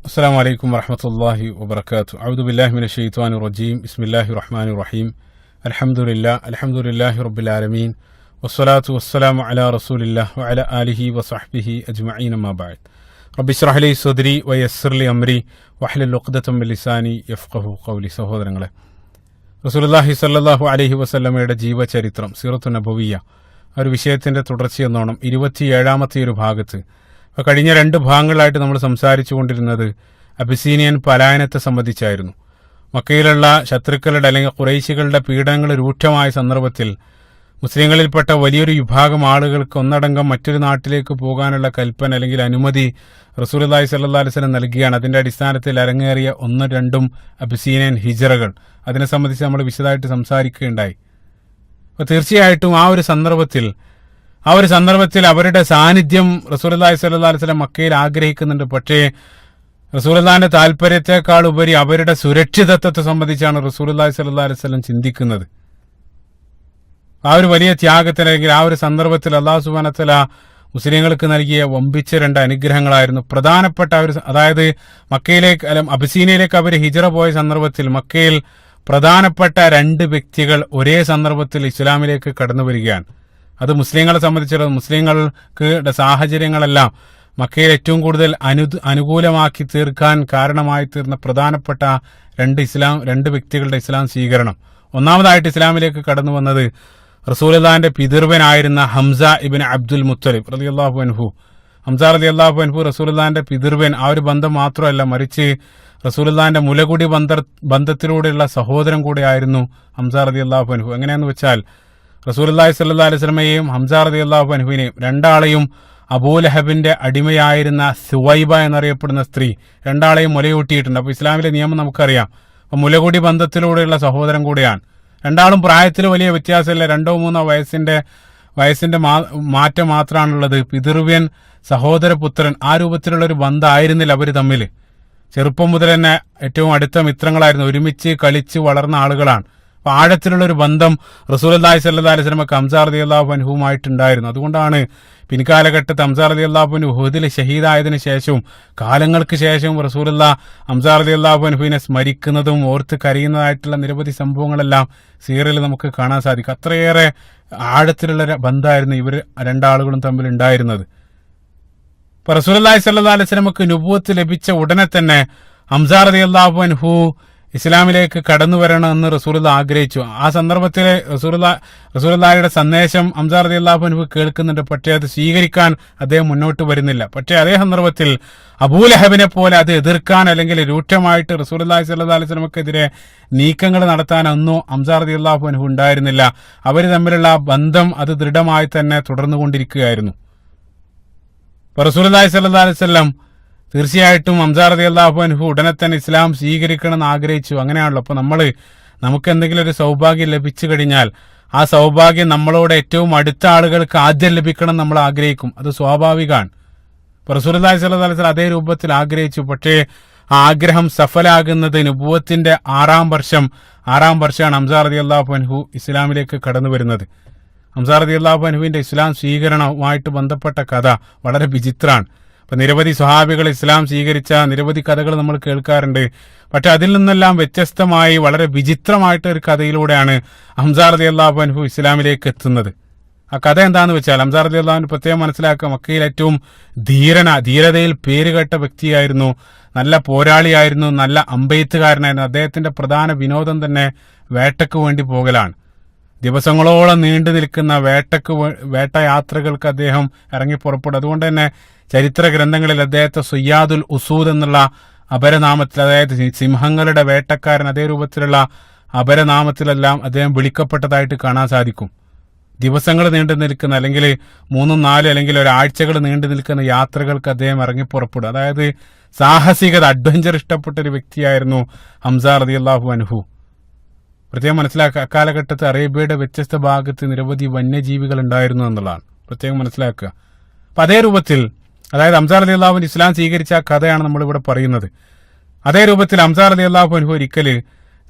അസ്സലാമു അലൈക്കും വറഹ്മത്തുള്ളാഹി വബറകാതുഹു. അഊദു ബില്ലാഹി മിനശ് ശൈത്വാനിർ റജീം. ബിസ്മില്ലാഹിർ റഹ്മാനിർ റഹീം. അൽഹംദുലില്ലാഹി റബ്ബിൽ ആലമീൻ. വസ്സലാത്തു വസ്സലാമു അലാ റസൂലില്ലാഹി വഅലാ ആലിഹി വസഹ്ബിഹി അജ്മഈൻ. അമ്മാ ബഅദ്. റബ്ബി ഇശ്റഹ് ലി സദ്രി വയസ്സിർ ലി അംരി വഹ്ലുൽ ഉഖ്ദതം മിൻ ലിസാനി യഫ്ഖഹു ഖൗലി. സഹോദരങ്ങളെ, റസൂലുള്ളാഹി സ്വല്ലല്ലാഹു അലൈഹി വസല്ലമയുടെ ജീവചരിത്രം, സീറത്തുൻ നബവിയ്യ, ഒരു വിഷയത്തിന്റെ തുടർച്ചയെന്നോണം 27ാമത്തെ ഒരു ഭാഗത്ത്, കഴിഞ്ഞ 2 ഭാഗങ്ങളായിട്ട് നമ്മൾ സംസാരിച്ചു കൊണ്ടിരുന്നത് അബിസീനിയൻ പലായനത്തെ സംബന്ധിച്ചായിരുന്നു. മക്കയിലുള്ള ശത്രുക്കളുടെ അല്ലെങ്കിൽ ഖുറൈശികളുടെ പീഡനങ്ങൾ രൂക്ഷമായ സന്ദർഭത്തിൽ മുസ്ലിങ്ങളിൽപ്പെട്ട വലിയൊരു വിഭാഗം ആളുകൾക്ക് ഒന്നടങ്കം മറ്റൊരു നാട്ടിലേക്ക് പോകാനുള്ള കൽപ്പന അല്ലെങ്കിൽ അനുമതി റസൂലുള്ളാഹി സ്വല്ലല്ലാഹു അലൈഹി വസല്ലം നൽകുകയാണ്. അതിന്റെ അടിസ്ഥാനത്തിൽ അരങ്ങേറിയ 1-2 അബിസീനിയൻ ഹിജ്റകൾ, അതിനെ സംബന്ധിച്ച് നമ്മൾ വിശദമായിട്ട് സംസാരിക്കുകയുണ്ടായി. അപ്പോൾ തീർച്ചയായിട്ടും ആ ഒരു സന്ദർഭത്തിൽ അവരുടെ സാന്നിധ്യം റസൂലുള്ളാഹി സ്വല്ലല്ലാഹു അലൈഹി വസല്ലം മക്കയിൽ ആഗ്രഹിക്കുന്നുണ്ട്. പക്ഷേ റസൂലുള്ളാഹിന്റെ താല്പര്യത്തെക്കാൾ ഉപരി അവരുടെ സുരക്ഷിതത്വത്തെ സംബന്ധിച്ചാണ് റസൂലുള്ളാഹി സ്വല്ലല്ലാഹു അലൈഹി വസല്ലം ചിന്തിക്കുന്നത്. ആ ഒരു വലിയ ത്യാഗത്തിൽ അല്ലെങ്കിൽ ആ ഒരു സന്ദർഭത്തിൽ അല്ലാഹു സുബ്ഹാനഹു വ തആല മുസ്ലിങ്ങൾക്ക് നൽകിയ വമ്പിച്ച 2 അനുഗ്രഹങ്ങളായിരുന്നു പ്രധാനപ്പെട്ട അതായത് മക്കയിലേക്ക് അബിസീനിയയിലേക്ക് അവർ ഹിജ്റ പോയ സന്ദർഭത്തിൽ മക്കയിൽ പ്രധാനപ്പെട്ട 2 വ്യക്തികൾ ഒരേ സന്ദർഭത്തിൽ ഇസ്ലാമിലേക്ക് കടന്നു വരികയാണ്. അത് മുസ്ലിങ്ങളെ സംബന്ധിച്ചിടത്തോളം മുസ്ലിങ്ങൾക്ക് സാഹചര്യങ്ങളെല്ലാം മക്കയിൽ ഏറ്റവും കൂടുതൽ അനുകൂലമാക്കി തീർക്കാൻ കാരണമായി തീർന്ന പ്രധാനപ്പെട്ട 2 വ്യക്തികളുടെ ഇസ്ലാം സ്വീകരണം. ഒന്നാമതായിട്ട് ഇസ്ലാമിലേക്ക് കടന്നു വന്നത് റസൂലുള്ളാഹിന്റെ പിതൃവനായിരുന്ന ഹംസ ഇബ്നു അബ്ദുൽ മുത്തലിബ് റളിയല്ലാഹു അൻഹു. ഹംസ റളിയല്ലാഹു അൻഹു റസൂലുള്ളാഹിന്റെ പിതൃവൻ. ആ ഒരു ബന്ധം മാത്രമല്ല, മറിച്ച് റസൂലുള്ളാഹിന്റെ മുലകുടി ബന്ധത്തിലൂടെയുള്ള സഹോദരൻ കൂടെയായിരുന്നു ഹംസ റളിയല്ലാഹു അൻഹു. എങ്ങനെയാന്ന് വെച്ചാൽ റസൂലുള്ളാഹി സ്വല്ലല്ലാഹു അലൈഹി വസല്ലമയെയും ഹംസ റളിയല്ലാഹു അൻഹുവിനെയും, 2 ആളെയും അബൂലഹബിന്റെ അടിമയായിരുന്ന സുവൈബ എന്നറിയപ്പെടുന്ന സ്ത്രീ 2 ആളെയും മുലയൂട്ടിയിട്ടുണ്ട്. അപ്പോൾ ഇസ്ലാമിലെ നിയമം നമുക്കറിയാം. അപ്പോൾ മുലകുടി ബന്ധത്തിലൂടെയുള്ള സഹോദരൻ കൂടെയാണ്. 2 ആളും പ്രായത്തിൽ വലിയ വ്യത്യാസമില്ല, 2-3 വയസ്സിന്റെ മാറ്റം മാത്രമാണുള്ളത്. പിതൃവ്യൻ സഹോദരപുത്രൻ, ആ രൂപത്തിലുള്ള ഒരു ബന്ധമായിരുന്നില്ല അവർ തമ്മിൽ. ചെറുപ്പം മുതൽ തന്നെ ഏറ്റവും അടുത്ത മിത്രങ്ങളായിരുന്നു, ഒരുമിച്ച് കളിച്ച് വളർന്ന ആളുകളാണ്. അപ്പൊ ആഴത്തിലുള്ള ഒരു ബന്ധം റസൂലുള്ളാഹി സ്വല്ലല്ലാഹു അലൈഹി വസല്ലം ഹംസ റളിയല്ലാഹു അൻഹുവുമായിട്ടുണ്ടായിരുന്നു. അതുകൊണ്ടാണ് പിൻകാലഘട്ടത്ത് ഹംസ റളിയല്ലാഹു അൻഹു ഉഹദിൽ ഷഹീദായതിനു ശേഷവും കാലങ്ങൾക്ക് ശേഷവും റസൂലുള്ളാഹി ഹംസ റളിയല്ലാഹു അൻഹുവിനെ സ്മരിക്കുന്നതും ഓർത്ത് കരയുന്നതായിട്ടുള്ള നിരവധി സംഭവങ്ങളെല്ലാം സീറിയൽ നമുക്ക് കാണാൻ സാധിക്കും. അത്രയേറെ ആഴത്തിലുള്ള ബന്ധമായിരുന്നു ഇവർ 2 ആളുകളും തമ്മിൽ ഉണ്ടായിരുന്നത്. ഇപ്പൊ റസൂലുള്ളാഹി സ്വല്ലല്ലാഹു അലൈഹി വസല്ലമക്ക് നുബുവത്ത് ലഭിച്ച ഉടനെ തന്നെ ഹംസ റളിയല്ലാഹു അൻഹു ഇസ്ലാമിലേക്ക് കടന്നു വരണമെന്ന് റസൂലുള്ളാഹി ആഗ്രഹിച്ചു. ആ സന്ദർഭത്തിൽ റസൂലുള്ളാഹിയുടെ സന്ദേശം ഹംസ റളിയല്ലാഹു അൻഹു കേൾക്കുന്നുണ്ട്. പക്ഷേ അത് സ്വീകരിക്കാൻ അദ്ദേഹം മുന്നോട്ട് വരുന്നില്ല. പക്ഷേ അതേ സന്ദർഭത്തിൽ അബൂലഹബിനെ പോലെ അത് എതിർക്കാൻ അല്ലെങ്കിൽ രൂക്ഷമായിട്ട് റസൂലുള്ളാഹി സ്വല്ലല്ലാഹു അലൈഹി വസല്ലമക്കെതിരെ നീക്കങ്ങൾ നടത്താനൊന്നും ഹംസ റളിയല്ലാഹു അൻഹു ഉണ്ടായിരുന്നില്ല. അവർ തമ്മിലുള്ള ബന്ധം അത് ദൃഢമായി തന്നെ തുടർന്നുകൊണ്ടിരിക്കുകയായിരുന്നു. റസൂലുള്ളാഹി സ്വല്ലല്ലാഹു അലൈഹി വസല്ലം തീർച്ചയായിട്ടും ഹംസ റളിയല്ലാഹു അൻഹു ഉടനെ തന്നെ ഇസ്ലാം സ്വീകരിക്കണമെന്ന് ആഗ്രഹിച്ചു. അങ്ങനെയാണല്ലോ. അപ്പൊ നമുക്ക് എന്തെങ്കിലും ഒരു സൗഭാഗ്യം ലഭിച്ചു കഴിഞ്ഞാൽ ആ സൗഭാഗ്യം നമ്മളോട് ഏറ്റവും അടുത്ത ആളുകൾക്ക് ആദ്യം ലഭിക്കണം നമ്മൾ ആഗ്രഹിക്കും. അത് സ്വാഭാവികമാണ്. റസൂലുള്ളാഹി സ്വല്ലല്ലാഹു അലൈഹി വസല്ലം അതേ രൂപത്തിൽ ആഗ്രഹിച്ചു. പക്ഷേ ആ ആഗ്രഹം സഫലാകുന്നത് നുബുവത്തിന്റെ 6ാം വർഷമാണ് ഹംസ റളിയല്ലാഹു അൻഹു ഇസ്ലാമിലേക്ക് കടന്നു വരുന്നത്. ഹംസ റളിയല്ലാഹു അൻഹുവിന്റെ ഇസ്ലാം സ്വീകരണവുമായിട്ട് ബന്ധപ്പെട്ട കഥ വളരെ വിചിത്രമാണ്. അപ്പൊ നിരവധി സ്വഹാബികൾ ഇസ്ലാം സ്വീകരിച്ച നിരവധി കഥകൾ നമ്മൾ കേൾക്കാറുണ്ട്. പക്ഷെ അതിൽ നിന്നെല്ലാം വ്യത്യസ്തമായി വളരെ വിചിത്രമായിട്ട് ഒരു കഥയിലൂടെയാണ് ഹംസ റളിയല്ലാഹു അൻഹു ഇസ്ലാമിലേക്ക് എത്തുന്നത്. ആ കഥ എന്താന്ന് വെച്ചാൽ, ഹംസ റളിയല്ലാഹു അൻഹു പ്രത്യേകം മനസ്സിലാക്കുക, മക്കയിൽ ഏറ്റവും ധീരതയിൽ പേരുകേട്ട വ്യക്തിയായിരുന്നു, നല്ല പോരാളിയായിരുന്നു, നല്ല അമ്പെയ്ത്തുകാരനായിരുന്നു. അദ്ദേഹത്തിന്റെ പ്രധാന വിനോദം തന്നെ വേട്ടയ്ക്ക് വേണ്ടി പോകലാണ്. ദിവസങ്ങളോളം നീണ്ടു നിൽക്കുന്ന വേട്ടയാത്രകൾക്ക് അദ്ദേഹം ഇറങ്ങി പുറപ്പെടും. അതുകൊണ്ട് തന്നെ ചരിത്ര ഗ്രന്ഥങ്ങളിൽ അദ്ദേഹത്തെ സുയ്യാദുൽ ഉസൂദ് എന്നുള്ള അപരനാമത്തിൽ, അതായത് സിംഹങ്ങളുടെ വേട്ടക്കാരൻ, അതേ രൂപത്തിലുള്ള അപരനാമത്തിലെല്ലാം അദ്ദേഹം വിളിക്കപ്പെട്ടതായിട്ട് കാണാൻ സാധിക്കും. ദിവസങ്ങൾ നീണ്ടു നിൽക്കുന്ന അല്ലെങ്കിൽ 3-4 അല്ലെങ്കിൽ ഒരാഴ്ചകൾ നീണ്ടു നിൽക്കുന്ന യാത്രകൾക്ക് അദ്ദേഹം ഇറങ്ങി പുറപ്പെടും. അതായത് സാഹസികത, അഡ്വഞ്ചർ ഇഷ്ടപ്പെട്ട ഒരു വ്യക്തിയായിരുന്നു ഹംസ റളിയല്ലാഹു അൻഹു. പ്രത്യേകം മനസ്സിലാക്കുക, അക്കാലഘട്ടത്ത് അറേബ്യയുടെ വ്യത്യസ്ത ഭാഗത്ത് നിരവധി വന്യജീവികൾ ഉണ്ടായിരുന്നു എന്നുള്ളതാണ് പ്രത്യേകം മനസ്സിലാക്കുക. അപ്പൊ അതേ രൂപത്തിൽ, അതായത് ഹംസ റളിയല്ലാഹു അൻഹു ഇസ്ലാം സ്വീകരിച്ച ആ കഥയാണ് നമ്മളിവിടെ പറയുന്നത്. അതേ രൂപത്തിൽ ഹംസ റളിയല്ലാഹു അൻഹു ഒരിക്കല്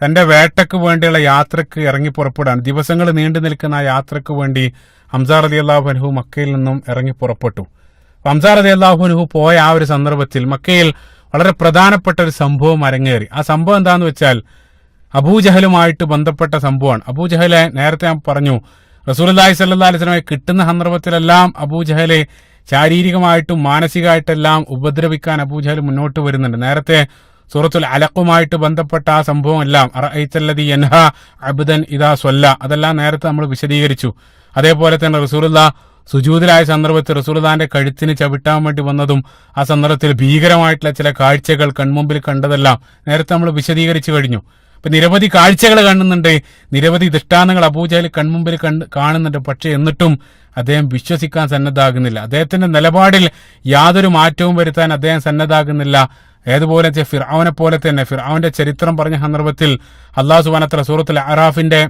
തന്റെ വേട്ടയ്ക്ക് വേണ്ടിയുള്ള യാത്രക്ക് ഇറങ്ങി പുറപ്പെടാൻ, ദിവസങ്ങൾ നീണ്ടു നിൽക്കുന്ന ആ യാത്രക്ക് വേണ്ടി ഹംസ റളിയല്ലാഹു അൻഹു മക്കയിൽ നിന്നും ഇറങ്ങി പുറപ്പെട്ടു. ഹംസ റളിയല്ലാഹു അൻഹു പോയ ആ ഒരു സന്ദർഭത്തിൽ മക്കയിൽ വളരെ പ്രധാനപ്പെട്ട ഒരു സംഭവം അരങ്ങേറി. ആ സംഭവം എന്താന്ന് വെച്ചാൽ അബൂജഹലുമായിട്ട് ബന്ധപ്പെട്ട സംഭവമാണ്. അബൂജഹലെ നേരത്തെ ഞാൻ പറഞ്ഞു, റസൂലുള്ളാഹി സ്വല്ലല്ലാഹു അലൈഹി വസല്ലമയെ കിട്ടുന്ന സന്ദർഭത്തിലെല്ലാം അബൂജഹലെ ശാരീരികമായിട്ടും മാനസികമായിട്ടെല്ലാം ഉപദ്രവിക്കാൻ അബൂജഹൽ മുന്നോട്ട് വരുന്നുണ്ട്. നേരത്തെ സൂറത്തുൽ അലഖുമായിട്ട് ബന്ധപ്പെട്ട ആ സംഭവം എല്ലാം അറഅയ്തല്ലദീ യൻഹാ അബ്ദൻ ഇദാ സ്വല്ല, അതെല്ലാം നേരത്തെ നമ്മൾ വിശദീകരിച്ചു. അതേപോലെ തന്നെ റസൂലുള്ളാഹ് സുജൂദിലായ സന്ദർഭത്തിൽ റസൂലുള്ളാഹിന്റെ കഴുത്തിന് ചവിട്ടാൻ വേണ്ടി വന്നതും ആ സന്ദർഭത്തിൽ ഭീകരമായിട്ടുള്ള ചില കാഴ്ചകൾ കൺമുമ്പിൽ കണ്ടതെല്ലാം നേരത്തെ നമ്മൾ വിശദീകരിച്ചു കഴിഞ്ഞു. അപ്പൊ നിരവധി കാഴ്ചകൾ കാണുന്നുണ്ട്, നിരവധി ദൃഷ്ടാന്തങ്ങൾ അബൂജഹൽ കൺമുമ്പിൽ കാണുന്നുണ്ട്. പക്ഷെ എന്നിട്ടും അദ്ദേഹം വിശ്വസിക്കാൻ സന്നദ്ധാകുന്നില്ല. അദ്ദേഹത്തിന്റെ നിലപാടിൽ യാതൊരു മാറ്റവും വരുത്താൻ അദ്ദേഹം സന്നദ്ധാകുന്നില്ല. ഏതുപോലെ ഫിർഔനെ പോലെ തന്നെ ഫിർഔന്റെ ചരിത്രം പറഞ്ഞ സന്ദർഭത്തിൽ അല്ലാഹു സുബ്ഹാനഹു വ തആല സൂറത്തുൽ അറാഫിന്റെ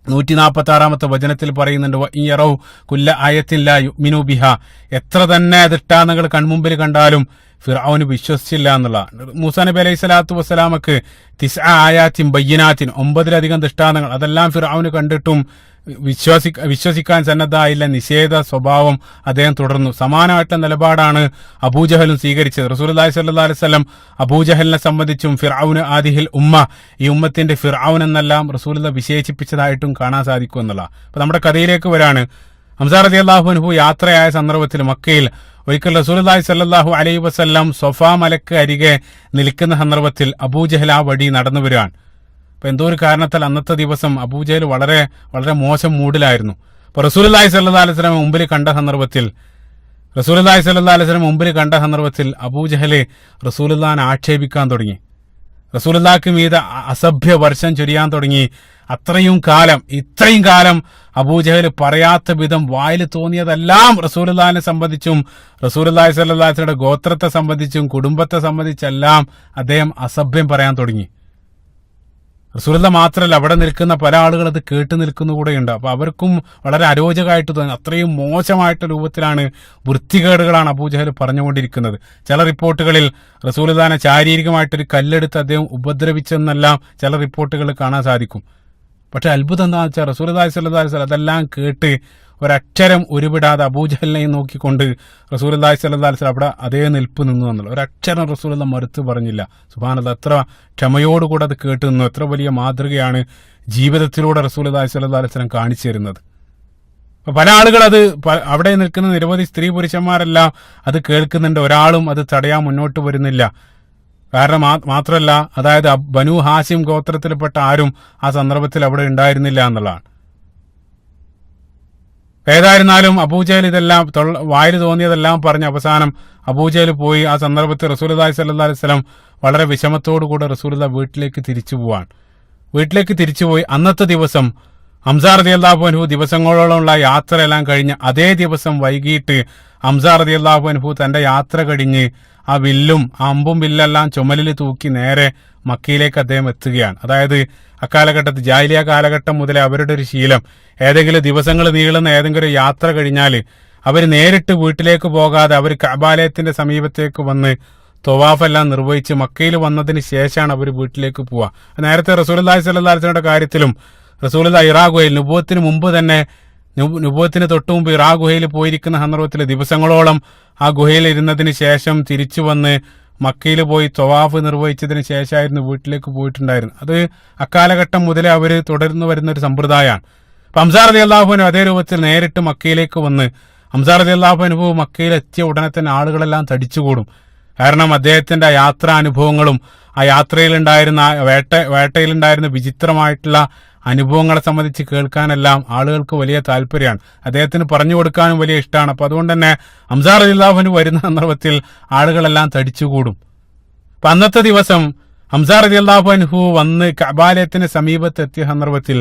146 വചനത്തിൽ പറയുന്നുണ്ട്, വഇയറൗ കുല്ല ആയത്തിൻ ലാ യുഅ്മിനു ബിഹാ, എത്ര തന്നെ ദൃഷ്ടാന്തങ്ങൾ കൺമുമ്പിൽ കണ്ടാലും ഫിർഔന് വിശ്വസിച്ചില്ല എന്നുള്ള. മൂസാ നബി അലൈഹി സ്വലാത്തു വസ്സലാമക്ക് 9 ആയാത്തിൻ ബയ്യിനാത്തിൻ, 9 ദൃഷ്ടാന്തങ്ങൾ, അതെല്ലാം ഫിർഔന് കണ്ടിട്ടും വിശ്വസിക്കാൻ സന്നദ്ധായില്ല. നിഷേധ സ്വഭാവം അദ്ദേഹം തുടർന്നു. സമാനമായിട്ടുള്ള നിലപാടാണ് അബൂജഹലും സ്വീകരിച്ചത്. റസൂലുള്ളാഹി സ്വല്ലല്ലാഹു അലൈഹി വസല്ലം അബൂജഹലിനെ സംബന്ധിച്ചും ഫിർഔന് ആദിഹിൽ ഉമ്മ, ഈ ഉമ്മത്തിന്റെ ഫിർഔൻ എന്നെല്ലാം റസൂലുള്ളാഹി വിശേഷിപ്പിച്ചതായിട്ടും കാണാൻ സാധിക്കും എന്നുള്ള. അപ്പൊ നമ്മുടെ കഥയിലേക്ക് വരാണ്. ഹംസ റളിയല്ലാഹു അൻഹു യാത്രയായ സന്ദർഭത്തിൽ മക്കയിൽ ഒരിക്കൽ റസൂലുള്ളാഹി സ്വല്ലല്ലാഹു അലൈഹി വസല്ലം സൊഫാ മലക്ക് അരികെ നിൽക്കുന്ന സന്ദർഭത്തിൽ അബൂജഹൽ ആ വഴി നടന്നു വരികയാണ്. അപ്പൊ എന്തോ ഒരു കാരണത്താൽ അന്നത്തെ ദിവസം അബൂജഹൽ വളരെ വളരെ മോശം മൂഡിലായിരുന്നു. അപ്പൊ റസൂലുള്ളാഹി സ്വല്ലല്ലാഹു അലൈഹി വസല്ലം മുമ്പിൽ കണ്ട സന്ദർഭത്തിൽ അബൂജഹൽ റസൂലുള്ളാഹിനെ ആക്ഷേപിക്കാൻ തുടങ്ങി. റസൂലുള്ളാഹിക്ക് മീതെ അസഭ്യ വർഷം ചൊരിയാൻ തുടങ്ങി. ഇത്രയും കാലം അബൂജഹൽ പറയാത്ത വിധം വായിൽ തോന്നിയതെല്ലാം റസൂലുള്ളാഹിനെ സംബന്ധിച്ചും റസൂലുള്ളാഹി സ്വല്ലല്ലാഹു അലൈഹി വസല്ലമയുടെ ഗോത്രത്തെ സംബന്ധിച്ചും കുടുംബത്തെ സംബന്ധിച്ചെല്ലാം അദ്ദേഹം അസഭ്യം പറയാൻ തുടങ്ങി. റസൂലുള്ളാഹി മാത്രമല്ല, അവിടെ നിൽക്കുന്ന പല ആളുകൾ അത് കേട്ട് നിൽക്കുന്നു കൂടെയുണ്ട്. അപ്പൊ അവർക്കും വളരെ അരോചകമായിട്ട് തോന്നി. അത്രയും മോശമായിട്ട് രൂപത്തിലാണ്, വൃത്തികേടുകളാണ് അബൂജഹൽ പറഞ്ഞുകൊണ്ടിരിക്കുന്നത്. ചില റിപ്പോർട്ടുകളിൽ റസൂലുള്ളാഹിനെ ശാരീരികമായിട്ടൊരു കല്ലെടുത്ത് അദ്ദേഹം ഉപദ്രവിച്ചെന്നെല്ലാം ചില റിപ്പോർട്ടുകൾ കാണാൻ സാധിക്കും. പക്ഷെ അത്ഭുതം എന്താണെന്ന് വെച്ചാൽ റസൂലുള്ളാഹി സ്വല്ലല്ലാഹു അലൈഹി വസല്ലം അതെല്ലാം കേട്ട് ഒരക്ഷരം ഉരുവിടാതെ അബൂജഹലിനെയും നോക്കിക്കൊണ്ട് റസൂലുള്ളാഹി സ്വല്ലല്ലാഹു അലൈഹി വസല്ലം അവിടെ അതേ നിൽപ്പ് നിന്നു എന്നുള്ള ഒരക്ഷരം റസൂലുള്ളാഹി മറുത്ത് പറഞ്ഞില്ല. സുബ്ഹാനല്ലാഹ്, എത്ര ക്ഷമയോടുകൂടെ അത് കേട്ട് നിന്നു. എത്ര വലിയ മാതൃകയാണ് ജീവിതത്തിലൂടെ റസൂലുള്ളാഹി സ്വല്ലല്ലാഹു അലൈഹി വസല്ലം കാണിച്ചു തരുന്നത്. അപ്പൊ പല ആളുകൾ അത് അവിടെ നിൽക്കുന്ന നിരവധി സ്ത്രീ പുരുഷന്മാരെല്ലാം അത് കേൾക്കുന്നുണ്ട്. ഒരാളും അത് തടയാൻ മുന്നോട്ട് വരുന്നില്ല. കാരണം മാത്രമല്ല, അതായത് ബനു ഹാസിം ഗോത്രത്തിൽപ്പെട്ട ആരും ആ സന്ദർഭത്തിൽ അവിടെ ഉണ്ടായിരുന്നില്ല എന്നുള്ളതാണ്. ഏതായിരുന്നാലും അബൂജഹൽ ഇതെല്ലാം വായിൽ തോന്നിയതെല്ലാം പറഞ്ഞ് അവസാനം അബൂജഹൽ പോയി. ആ സന്ദർഭത്തിൽ റസൂലുള്ളാഹി സ്വല്ലല്ലാഹു അലൈഹി വസല്ലം വളരെ വിഷമത്തോടുകൂടെ റസൂലുള്ളാഹി വീട്ടിലേക്ക് തിരിച്ചുപോയി. അന്നത്തെ ദിവസം ഹംസ റളിയല്ലാഹു അൻഹു ദിവസങ്ങളോളമുള്ള യാത്രയെല്ലാം കഴിഞ്ഞ് അതേ ദിവസം വൈകിട്ട് ഹംസ റളിയല്ലാഹു അൻഹു തന്റെ യാത്ര കഴിഞ്ഞ് ആ വില്ലും ആ അമ്പും വില്ലെല്ലാം ചുമലിൽ തൂക്കി നേരെ മക്കയിലേക്ക് അദ്ദേഹം എത്തുകയാണ്. അതായത് അക്കാലഘട്ടത്തിൽ ജാഹിലിയ കാലഘട്ടം മുതലേ അവരുടെ ഒരു ശീലം, ഏതെങ്കിലും ദിവസങ്ങൾ നീളുന്ന ഏതെങ്കിലും യാത്ര കഴിഞ്ഞാൽ അവർ നേരിട്ട് വീട്ടിലേക്ക് പോകാതെ അവർ കഅബാലയത്തിന്റെ സമീപത്തേക്ക് വന്ന് ത്വവാഫെല്ലാം നിർവഹിച്ച് മക്കയിൽ വന്നതിന് ശേഷമാണ് അവർ വീട്ടിലേക്ക് പോവുക. നേരത്തെ റസൂലുള്ളാഹി സ്വല്ലല്ലാഹു അലൈഹി വസല്ലമയുടെ കാര്യത്തിലും റസൂലുള്ളാഹി ഹിറാ ഗുഹയിൽ നുബുവത്തിന് മുമ്പ് തന്നെ നുബുവത്തിന് തൊട്ടു മുമ്പ് ഹിറാ ഗുഹയിൽ പോയിരിക്കുന്ന സന്ദർഭത്തിൽ ദിവസങ്ങളോളം ആ ഗുഹയിൽ ഇരുന്നതിന് ശേഷം തിരിച്ചു വന്ന് മക്കയിൽ പോയി ത്വവാഫ് നിർവഹിച്ചതിന് ശേഷമായിരുന്നു വീട്ടിലേക്ക് പോയിട്ടുണ്ടായിരുന്നത്. അത് അക്കാലഘട്ടം മുതലേ അവർ തുടർന്നു വരുന്ന ഒരു സമ്പ്രദായമാണ്. അപ്പൊ ഹംസ റളിയല്ലാഹു അൻഹു അതേ രൂപത്തിൽ നേരിട്ട് മക്കയിലേക്ക് വന്ന് ഹംസ റളിയല്ലാഹു അൻഹു മക്കയിലെത്തിയ ഉടനെ തന്നെ ആളുകളെല്ലാം തടിച്ചുകൂടും. കാരണം അദ്ദേഹത്തിന്റെ ആ യാത്രാനുഭവങ്ങളും ആ യാത്രയിലുണ്ടായിരുന്ന വേട്ടയിലുണ്ടായിരുന്ന വിചിത്രമായിട്ടുള്ള അനുഭവങ്ങളെ സംബന്ധിച്ച് കേൾക്കാനെല്ലാം ആളുകൾക്ക് വലിയ താല്പര്യമാണ്. അദ്ദേഹത്തിന് പറഞ്ഞു കൊടുക്കാനും വലിയ ഇഷ്ടമാണ്. അപ്പൊ അതുകൊണ്ട് തന്നെ ഹംസ റളിയല്ലാഹു അൻഹു വരുന്ന സന്ദർഭത്തിൽ ആളുകളെല്ലാം തടിച്ചുകൂടും. അപ്പൊ അന്നത്തെ ദിവസം ഹംസ റളിയല്ലാഹു അൻഹു വന്ന് കഅബാലയത്തിന് സമീപത്തെത്തിയ സന്ദർഭത്തിൽ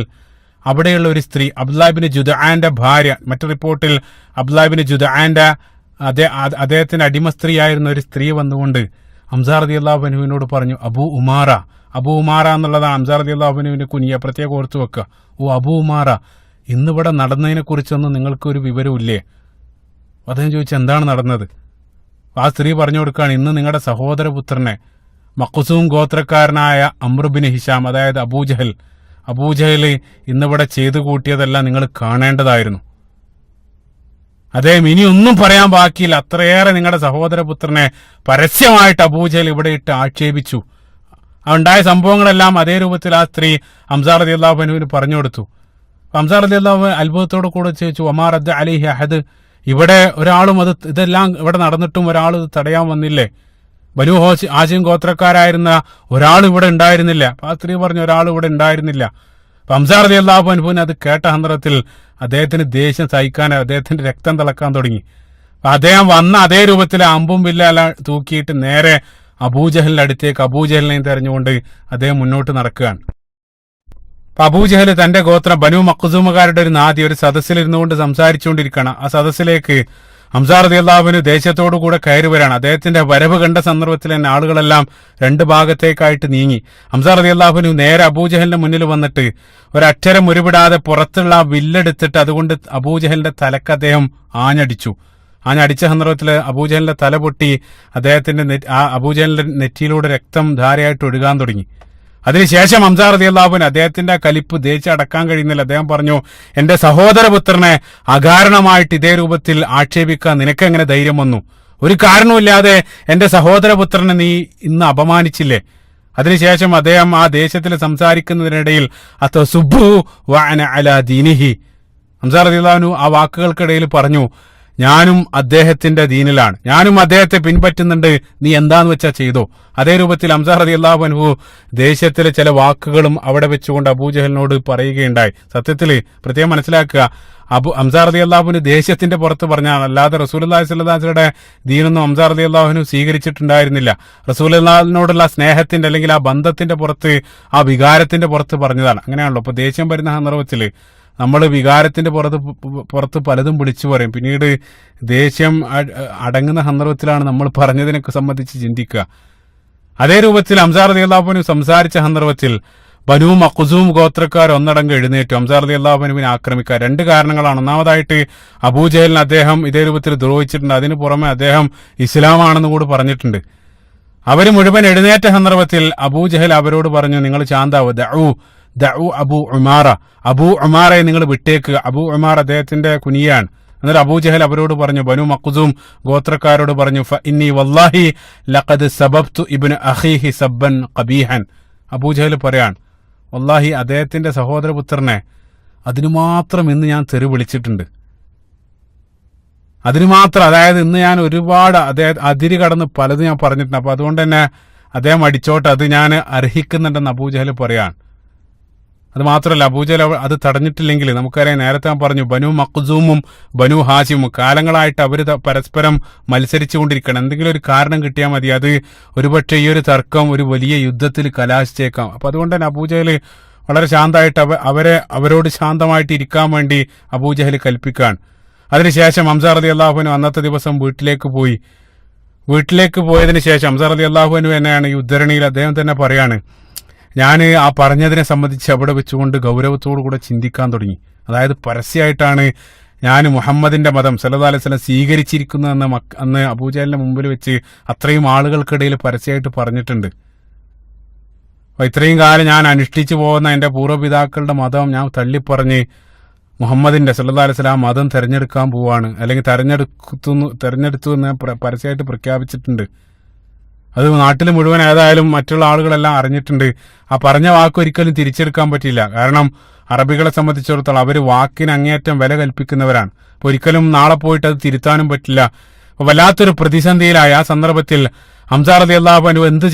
അവിടെയുള്ള ഒരു സ്ത്രീ, അബ്ദുല്ലാഹ് ഇബ്നു ജുദ്ആന്റെ ഭാര്യ, മറ്റു റിപ്പോർട്ടിൽ അബ്ദുല്ലാഹ് ഇബ്നു ജുദ്ആന്റെ അദ്ദേഹത്തിന്റെ അടിമ സ്ത്രീയായിരുന്ന ഒരു സ്ത്രീ വന്നുകൊണ്ട് ഹംസ റളിയല്ലാഹു അൻഹുവിനോട് പറഞ്ഞു, അബൂ ഉമാറ എന്നുള്ളതാണ് ഹംസ റളിയല്ലാഹു അൻഹുവിന്റെ കുനിയ, പ്രത്യേകം ഓർത്തു വെക്കുക. അബൂ ഉമാറ, ഇന്നിവിടെ നടന്നതിനെ കുറിച്ചൊന്നും നിങ്ങൾക്കൊരു വിവരമില്ലേ? അദ്ദേഹം ചോദിച്ചു, എന്താണ് നടന്നത്? ആ സ്ത്രീ പറഞ്ഞു കൊടുക്കുകയാണ്, ഇന്ന് നിങ്ങളുടെ സഹോദരപുത്രനെ മഖ്സൂം ഗോത്രക്കാരനായ അംർ ബിൻ ഹിഷാം, അതായത് അബൂജഹൽ ഇന്നിവിടെ ചെയ്തു കൂട്ടിയതെല്ലാം നിങ്ങൾ കാണേണ്ടതായിരുന്നു. അദ്ദേഹം ഇനി ഒന്നും പറയാൻ ബാക്കിയില്ല. അത്രയേറെ നിങ്ങളുടെ സഹോദരപുത്രനെ പരസ്യമായിട്ട് അബൂജഹൽ ഇവിടെ ഇട്ട് ആക്ഷേപിച്ചു. ഉണ്ടായ സംഭവങ്ങളെല്ലാം അതേ രൂപത്തിൽ ആ സ്ത്രീ ഹംസ റളിയല്ലാഹു അൻഹുവിന് പറഞ്ഞു കൊടുത്തു. ഹംസ റളിയല്ലാഹു അൻഹു അത്ഭുതത്തോട് കൂടെ ചോദിച്ചു, വമാ റദ്ദ അലൈഹി അഹദ്, ഇവിടെ ഒരാളും ഇതെല്ലാം ഇവിടെ നടന്നിട്ടും ഒരാൾ ഇത് തടയാൻ വന്നില്ലേ? ബനൂ ഹാശിം ഗോത്രക്കാരായിരുന്ന ഒരാൾ ഇവിടെ ഉണ്ടായിരുന്നില്ല. ആ സ്ത്രീ പറഞ്ഞു, ഒരാൾ ഇവിടെ ഉണ്ടായിരുന്നില്ല. ഹംസ റളിയല്ലാഹു അൻഹുവിന് അത് കേട്ട സന്ദർഭത്തിൽ അദ്ദേഹത്തിന് ദേഷ്യം സഹിക്കാൻ, അദ്ദേഹത്തിന്റെ രക്തം തിളക്കാൻ തുടങ്ങി. അദ്ദേഹം വന്ന അതേ രൂപത്തിൽ അമ്പും വില്ല തൂക്കിയിട്ട് നേരെ അബൂജഹലിന്റെ അടുത്തേക്ക് അബൂജഹലിനെയും തെരഞ്ഞുകൊണ്ട് അദ്ദേഹം മുന്നോട്ട് നടക്കുകയാണ്. അപ്പൊ അബൂജഹൽ തന്റെ ഗോത്രം ബനൂ മഖ്സൂമുകാരുടെ ഒരു നാദി ഒരു സദസ്സിലിരുന്നുകൊണ്ട് സംസാരിച്ചുകൊണ്ടിരിക്കുകയാണ്. ആ സദസ്സിലേക്ക് ഹംസ റളിയല്ലാഹു അൻഹു ദേശത്തോടു കൂടെ കയറി വരാണ്. അദ്ദേഹത്തിന്റെ വരവ് കണ്ട സന്ദർഭത്തിൽ തന്നെ ആളുകളെല്ലാം രണ്ട് ഭാഗത്തേക്കായിട്ട് നീങ്ങി. ഹംസ റളിയല്ലാഹു അൻഹു നേരെ അബൂജഹലിന്റെ മുന്നിൽ വന്നിട്ട് ഒരക്ഷരം ഉരുവിടാതെ പുറത്തുള്ള ആ വില്ലെടുത്തിട്ട് അതുകൊണ്ട് അബൂജഹലിന്റെ തലക്ക് അദ്ദേഹം ആഞ്ഞടിച്ചു. ആഞ്ഞടിച്ച സന്ദർഭത്തിൽ അബൂജഹലിന്റെ തല പൊട്ടി അദ്ദേഹത്തിന്റെ അബൂജഹലിന്റെ നെറ്റിയിലൂടെ രക്തം ധാരയായിട്ട് ഒഴുകാൻ തുടങ്ങി. അതിനുശേഷം ഹംസ റളിയല്ലാഹു അൻഹു അദ്ദേഹത്തിന്റെ കലിപ്പ് ദേഷ്യം അടക്കാൻ കഴിയുന്നില്ല. അദ്ദേഹം പറഞ്ഞു, എന്റെ സഹോദരപുത്രനെ അകാരണമായിട്ട് ഇതേ രൂപത്തിൽ ആക്ഷേപിക്കാൻ നിനക്കെങ്ങനെ ധൈര്യം വന്നു? ഒരു കാരണവുമില്ലാതെ എന്റെ സഹോദരപുത്രനെ നീ ഇന്ന് അപമാനിച്ചില്ലേ? അതിനുശേഷം അദ്ദേഹം ആ ദേശത്തിൽ സംസാരിക്കുന്നതിനിടയിൽ അതസുബ്ബു വഅന അലാ ദീനിഹി, ഹംസ റളിയല്ലാഹു അൻഹു ആ വാക്കുകൾക്കിടയിൽ പറഞ്ഞു, ഞാനും അദ്ദേഹത്തിന്റെ ദീനിലാണ്, ഞാനും അദ്ദേഹത്തെ പിൻപറ്റുന്നുണ്ട്, നീ എന്താന്ന് വെച്ചാ ചെയ്തോ. അതേ രൂപത്തിൽ ഹംസ റളിയല്ലാഹു അൻഹു ദേശത്തിലെ ചില വാക്കുകളും അവിടെ വെച്ചുകൊണ്ട് അബൂജഹലിനോട് പറയുകയുണ്ടായി. സത്യത്തിൽ പ്രത്യേകം മനസ്സിലാക്കുക, ഹംസ റളിയല്ലാഹു അൻഹു ദേശത്തിന്റെ പുറത്ത് പറഞ്ഞാൽ, അല്ലാതെ റസൂലുള്ളാഹി സ്വല്ലല്ലാഹു അലൈഹി വസല്ലമയുടെ ദീനൊന്നും ഹംസ റളിയല്ലാഹു അൻഹു സ്വീകരിച്ചിട്ടുണ്ടായിരുന്നില്ല. റസൂലുള്ളാഹിനോടുള്ള സ്നേഹത്തിന്റെ അല്ലെങ്കിൽ ആ ബന്ധത്തിന്റെ പുറത്ത്, ആ വികാരത്തിന്റെ പുറത്ത് പറഞ്ഞതാണ്. അങ്ങനെയാണല്ലോ. അപ്പൊ ദേഷ്യം വരുന്ന സന്ദർഭത്തിൽ നമ്മൾ വികാരത്തിന്റെ പുറത്ത് പലതും വിളിച്ചു പറയും. പിന്നീട് ദേഷ്യം അടങ്ങുന്ന സന്ദർഭത്തിലാണ് നമ്മൾ പറഞ്ഞതിനൊക്കെ സംബന്ധിച്ച് ചിന്തിക്കുക. അതേ രൂപത്തിൽ ഹംസ റളിയല്ലാഹു അൻഹു സംസാരിച്ച സന്ദർഭത്തിൽ ബനൂ മഖ്സൂം ഗോത്രക്കാർ ഒന്നടങ്കം എഴുന്നേറ്റു ഹംസ റളിയല്ലാഹു അൻഹുവിനെ ആക്രമിക്കാൻ. രണ്ട് കാരണങ്ങളാണ്. ഒന്നാമതായിട്ട് അബൂജഹലിനെ അദ്ദേഹം ഇതേ രൂപത്തിൽ ദ്രോഹിച്ചിട്ടുണ്ട്. അതിനു പുറമെ അദ്ദേഹം ഇസ്ലാമാണെന്ന് കൂടി പറഞ്ഞിട്ടുണ്ട്. അവര് മുഴുവൻ എഴുന്നേറ്റ സന്ദർഭത്തിൽ അബൂജഹൽ അവരോട് പറഞ്ഞു, നിങ്ങൾ ശാന്താവ്, ദഉ അബൂ ഉമാറ, അബൂ ഉമാറയെ നിങ്ങൾ വിട്ടേക്കുക. അബൂ ഉമാർ അദ്ദേഹത്തിന്റെ കുനിയാണ്. എന്നിട്ട് അബൂജഹൽ അവരോട് പറഞ്ഞു, ബനൂ മഖ്സൂം ഗോത്രക്കാരോട് പറഞ്ഞു, ഫഇന്നി വല്ലാഹി ലഖദ് സബബ്തു ഇബ്ന അഖീഹി സബ്ബൻ ഖബീഹൻ. അബൂജഹൽ പറയാൻ, വല്ലാഹി അദ്ദേഹത്തിന്റെ സഹോദരപുത്രനെ അതിനു മാത്രം ഇന്ന് ഞാൻ തെറി വിളിച്ചിട്ടുണ്ട്. അതിനു മാത്രം, അതായത് ഇന്ന് ഞാൻ ഒരുപാട് അതിര് കടന്ന് പലതും ഞാൻ പറഞ്ഞിട്ടുണ്ട്. അപ്പൊ അതുകൊണ്ട് തന്നെ അദ്ദേഹം അടിച്ചോട്ടെ, അത് ഞാൻ അർഹിക്കുന്നുണ്ടെന്ന് അബൂജഹൽ പറയാൻ. അത് മാത്രമല്ല, അബൂജഹൽ അത് തടഞ്ഞിട്ടില്ലെങ്കിൽ നമുക്കറിയാം, നേരത്തെ ഞാൻ പറഞ്ഞു, ബനൂ മഖ്സൂമും ബനൂ ഹാശിമും കാലങ്ങളായിട്ട് അവർ പരസ്പരം മത്സരിച്ചുകൊണ്ടിരിക്കണം. എന്തെങ്കിലും ഒരു കാരണം കിട്ടിയാൽ മതി, അത് ഒരുപക്ഷെ ഈ ഒരു തർക്കം ഒരു വലിയ യുദ്ധത്തിൽ കലാശിച്ചേക്കാം. അപ്പൊ അതുകൊണ്ട് തന്നെ അബൂജഹൽ വളരെ ശാന്തമായിട്ട് അവരോട് ശാന്തമായിട്ട് ഇരിക്കാൻ വേണ്ടി അബൂജഹൽ കൽപ്പിക്കാൻ. അതിനുശേഷം ഹംസ റളിയല്ലാഹു അൻഹു അന്നത്തെ ദിവസം വീട്ടിലേക്ക് പോയി. വീട്ടിലേക്ക് പോയതിനു ശേഷം ഹംസ റളിയല്ലാഹു അൻഹു തന്നെയാണ് ഈ ഉദ്ധരണിയിൽ അദ്ദേഹം തന്നെ പറയാണ്, ഞാൻ ആ പറഞ്ഞതിനെ സംബന്ധിച്ച് അവിടെ വെച്ചുകൊണ്ട് ഗൗരവത്തോടു കൂടെ ചിന്തിക്കാൻ തുടങ്ങി. അതായത് പരസ്യമായിട്ടാണ് ഞാൻ മുഹമ്മദിന്റെ മതം സല്ലല്ലാഹു അലൈഹി വസല്ലം സ്വീകരിച്ചിരിക്കുന്നതെന്ന് അന്ന് അബൂജഹലിന്റെ മുമ്പിൽ വെച്ച് അത്രയും ആളുകൾക്കിടയിൽ പരസ്യമായിട്ട് പറഞ്ഞിട്ടുണ്ട്. അപ്പൊ ഇത്രയും കാലം ഞാൻ അനുഷ്ഠിച്ചു പോകുന്ന എന്റെ പൂർവ്വപിതാക്കളുടെ മതം ഞാൻ തള്ളിപ്പറഞ്ഞ് മുഹമ്മദിന്റെ സല്ലല്ലാഹു അലൈഹി വസല്ലം മതം തെരഞ്ഞെടുക്കാൻ പോവാണ്, അല്ലെങ്കിൽ തെരഞ്ഞെടുത്തു എന്ന് പരസ്യമായിട്ട് പ്രഖ്യാപിച്ചിട്ടുണ്ട്. അത് നാട്ടിൽ മുഴുവൻ ഏതായാലും മറ്റുള്ള ആളുകളെല്ലാം അറിഞ്ഞിട്ടുണ്ട്. ആ പറഞ്ഞ വാക്ക് ഒരിക്കലും തിരിച്ചെടുക്കാൻ പറ്റില്ല. കാരണം അറബികളെ സംബന്ധിച്ചിടത്തോളം അവർ വാക്കിന് അങ്ങേയറ്റം വില കൽപ്പിക്കുന്നവരാണ്. അപ്പൊ ഒരിക്കലും നാളെ പോയിട്ട് അത് തിരുത്താനും പറ്റില്ല. അപ്പൊ വല്ലാത്തൊരു പ്രതിസന്ധിയിലായ ആ സന്ദർഭത്തിൽ ഹംസ റളിയല്ലാഹു അൻഹു എന്ത്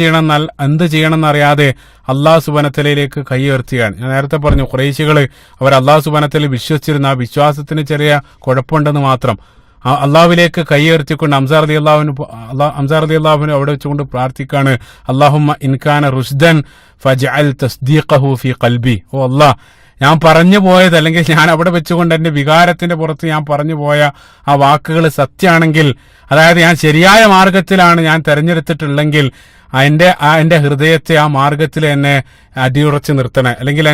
ചെയ്യണമെന്നറിയാതെ അള്ളാഹു സുബ്ഹാനഹു വ തആലയിലേക്ക് കൈ ഉയർത്തുകയാണ്. ഞാൻ നേരത്തെ പറഞ്ഞു, ഖുറൈശികൾ അവർ അള്ളാഹു സുബ്ഹാനഹു വ തആലയിൽ വിശ്വസിച്ചിരുന്ന ആ വിശ്വാസത്തിന് ചെറിയ കുഴപ്പമുണ്ടെന്ന് മാത്രം. അള്ളാഹുവിലേക്ക് കൈ ഉയർത്തിക്കൊണ്ട് ഹംസ റളിയല്ലാഹു അൻഹു അവിടെ വെച്ചുകൊണ്ട് പ്രാർത്ഥിക്കാണ്, അല്ലാഹുമ്മ ഇൻകാന റുഷ്ദൻ ഫജ്അൽ തസ്ദീഖഹു ഫീ ഖൽബി. ഓ അല്ലാഹ്, ഞാൻ പറഞ്ഞു പോയത്, അല്ലെങ്കിൽ ഞാൻ അവിടെ വെച്ചുകൊണ്ട് എന്റെ വികാരത്തിന്റെ പുറത്ത് ഞാൻ പറഞ്ഞു പോയ ആ വാക്കുകൾ സത്യമാണെങ്കിൽ, അതായത് ഞാൻ ശരിയായ മാർഗത്തിലാണ് ഞാൻ തെരഞ്ഞെടുത്തിട്ടുള്ളെങ്കിൽ എന്റെ ഹൃദയത്തെ ആ മാർഗത്തിൽ എന്നെ അടിയുറച്ച് നിർത്തണേ, അല്ലെങ്കിൽ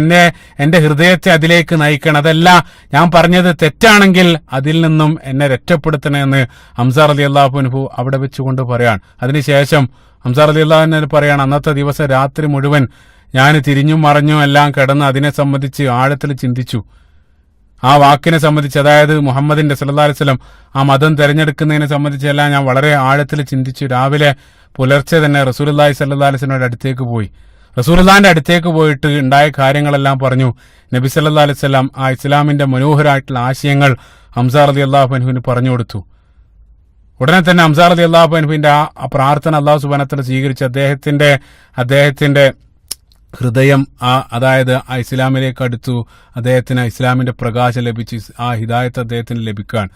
എന്റെ ഹൃദയത്തെ അതിലേക്ക് നയിക്കണം. അതല്ല, ഞാൻ പറഞ്ഞത് തെറ്റാണെങ്കിൽ അതിൽ നിന്നും എന്നെ രക്ഷപ്പെടുത്തണേ എന്ന് ഹംസ റളിയല്ലാഹു അൻഹു അവിടെ വെച്ചുകൊണ്ട് പറയാൻ. അതിനുശേഷം ഹംസ റളിയല്ലാഹു അൻഹു പറയാണ്, അന്നത്തെ ദിവസം രാത്രി മുഴുവൻ ഞാൻ തിരിഞ്ഞും മറിഞ്ഞും എല്ലാം കിടന്ന് അതിനെ സംബന്ധിച്ച് ആഴത്തിൽ ചിന്തിച്ചു. ആ വാക്കിനെ സംബന്ധിച്ച്, അതായത് മുഹമ്മദിന്റെ സല്ലല്ലാഹു അലൈഹി വസല്ലം ആ മതം തെരഞ്ഞെടുക്കുന്നതിനെ സംബന്ധിച്ചെല്ലാം ഞാൻ വളരെ ആഴത്തിൽ ചിന്തിച്ചു. രാവിലെ പുലർച്ചെ തന്നെ റസൂലുള്ളാഹി സ്വല്ലല്ലാഹു അലൈഹി വസല്ലമയുടെ അടുത്തേക്ക് പോയി. റസൂലുള്ളാഹിന്റെ അടുത്തേക്ക് പോയിട്ട് ഉണ്ടായ കാര്യങ്ങളെല്ലാം പറഞ്ഞു. നബി സല്ലല്ലാഹു അലൈഹി വസല്ലം ആ ഇസ്ലാമിന്റെ മനോഹരമായിട്ടുള്ള ആശയങ്ങൾ ഹംസ റളിയല്ലാഹു അൻഹുവിന് പറഞ്ഞു കൊടുത്തു. ഉടനെ തന്നെ ഹംസ റളിയല്ലാഹു അൻഹുവിന്റെ ആ പ്രാർത്ഥന അല്ലാഹു സുബ്ഹാനഹു വ തആല സ്വീകരിച്ച് അദ്ദേഹത്തിന്റെ ഹൃദയം അതായത് ആ ഇസ്ലാമിലേക്ക് അടുത്തു. അദ്ദേഹത്തിന് ഇസ്ലാമിന്റെ പ്രകാശം ലഭിച്ച് ആ ഹിദായത്ത് അദ്ദേഹത്തിന് ലഭിക്കാൻ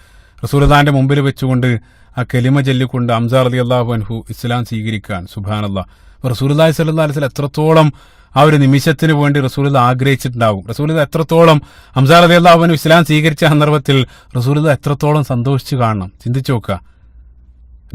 റസൂലുള്ളാഹിന്റെ മുമ്പിൽ വെച്ചുകൊണ്ട് ആ കലിമ ചൊല്ലിക്കൊണ്ട് ഹംസ റളിയല്ലാഹു അൻഹു ഇസ്ലാം സ്വീകരിക്കാൻ. സുബ്ഹാനല്ലാഹ്. റസൂലുള്ളാഹി സ്വല്ലല്ലാഹു അലൈഹി വസല്ലം എത്രത്തോളം ആ ഒരു നിമിഷത്തിന് വേണ്ടി റസൂലുള്ളാഹി ആഗ്രഹിച്ചിട്ടുണ്ടാവും. റസൂലുള്ളാഹി എത്രത്തോളം ഹംസ റളിയല്ലാഹു അൻഹു ഇസ്ലാം സ്വീകരിച്ച സന്ദർഭത്തിൽ റസൂലുള്ളാഹി എത്രത്തോളം സന്തോഷിച്ചു കാണണം, ചിന്തിച്ചു നോക്കുക.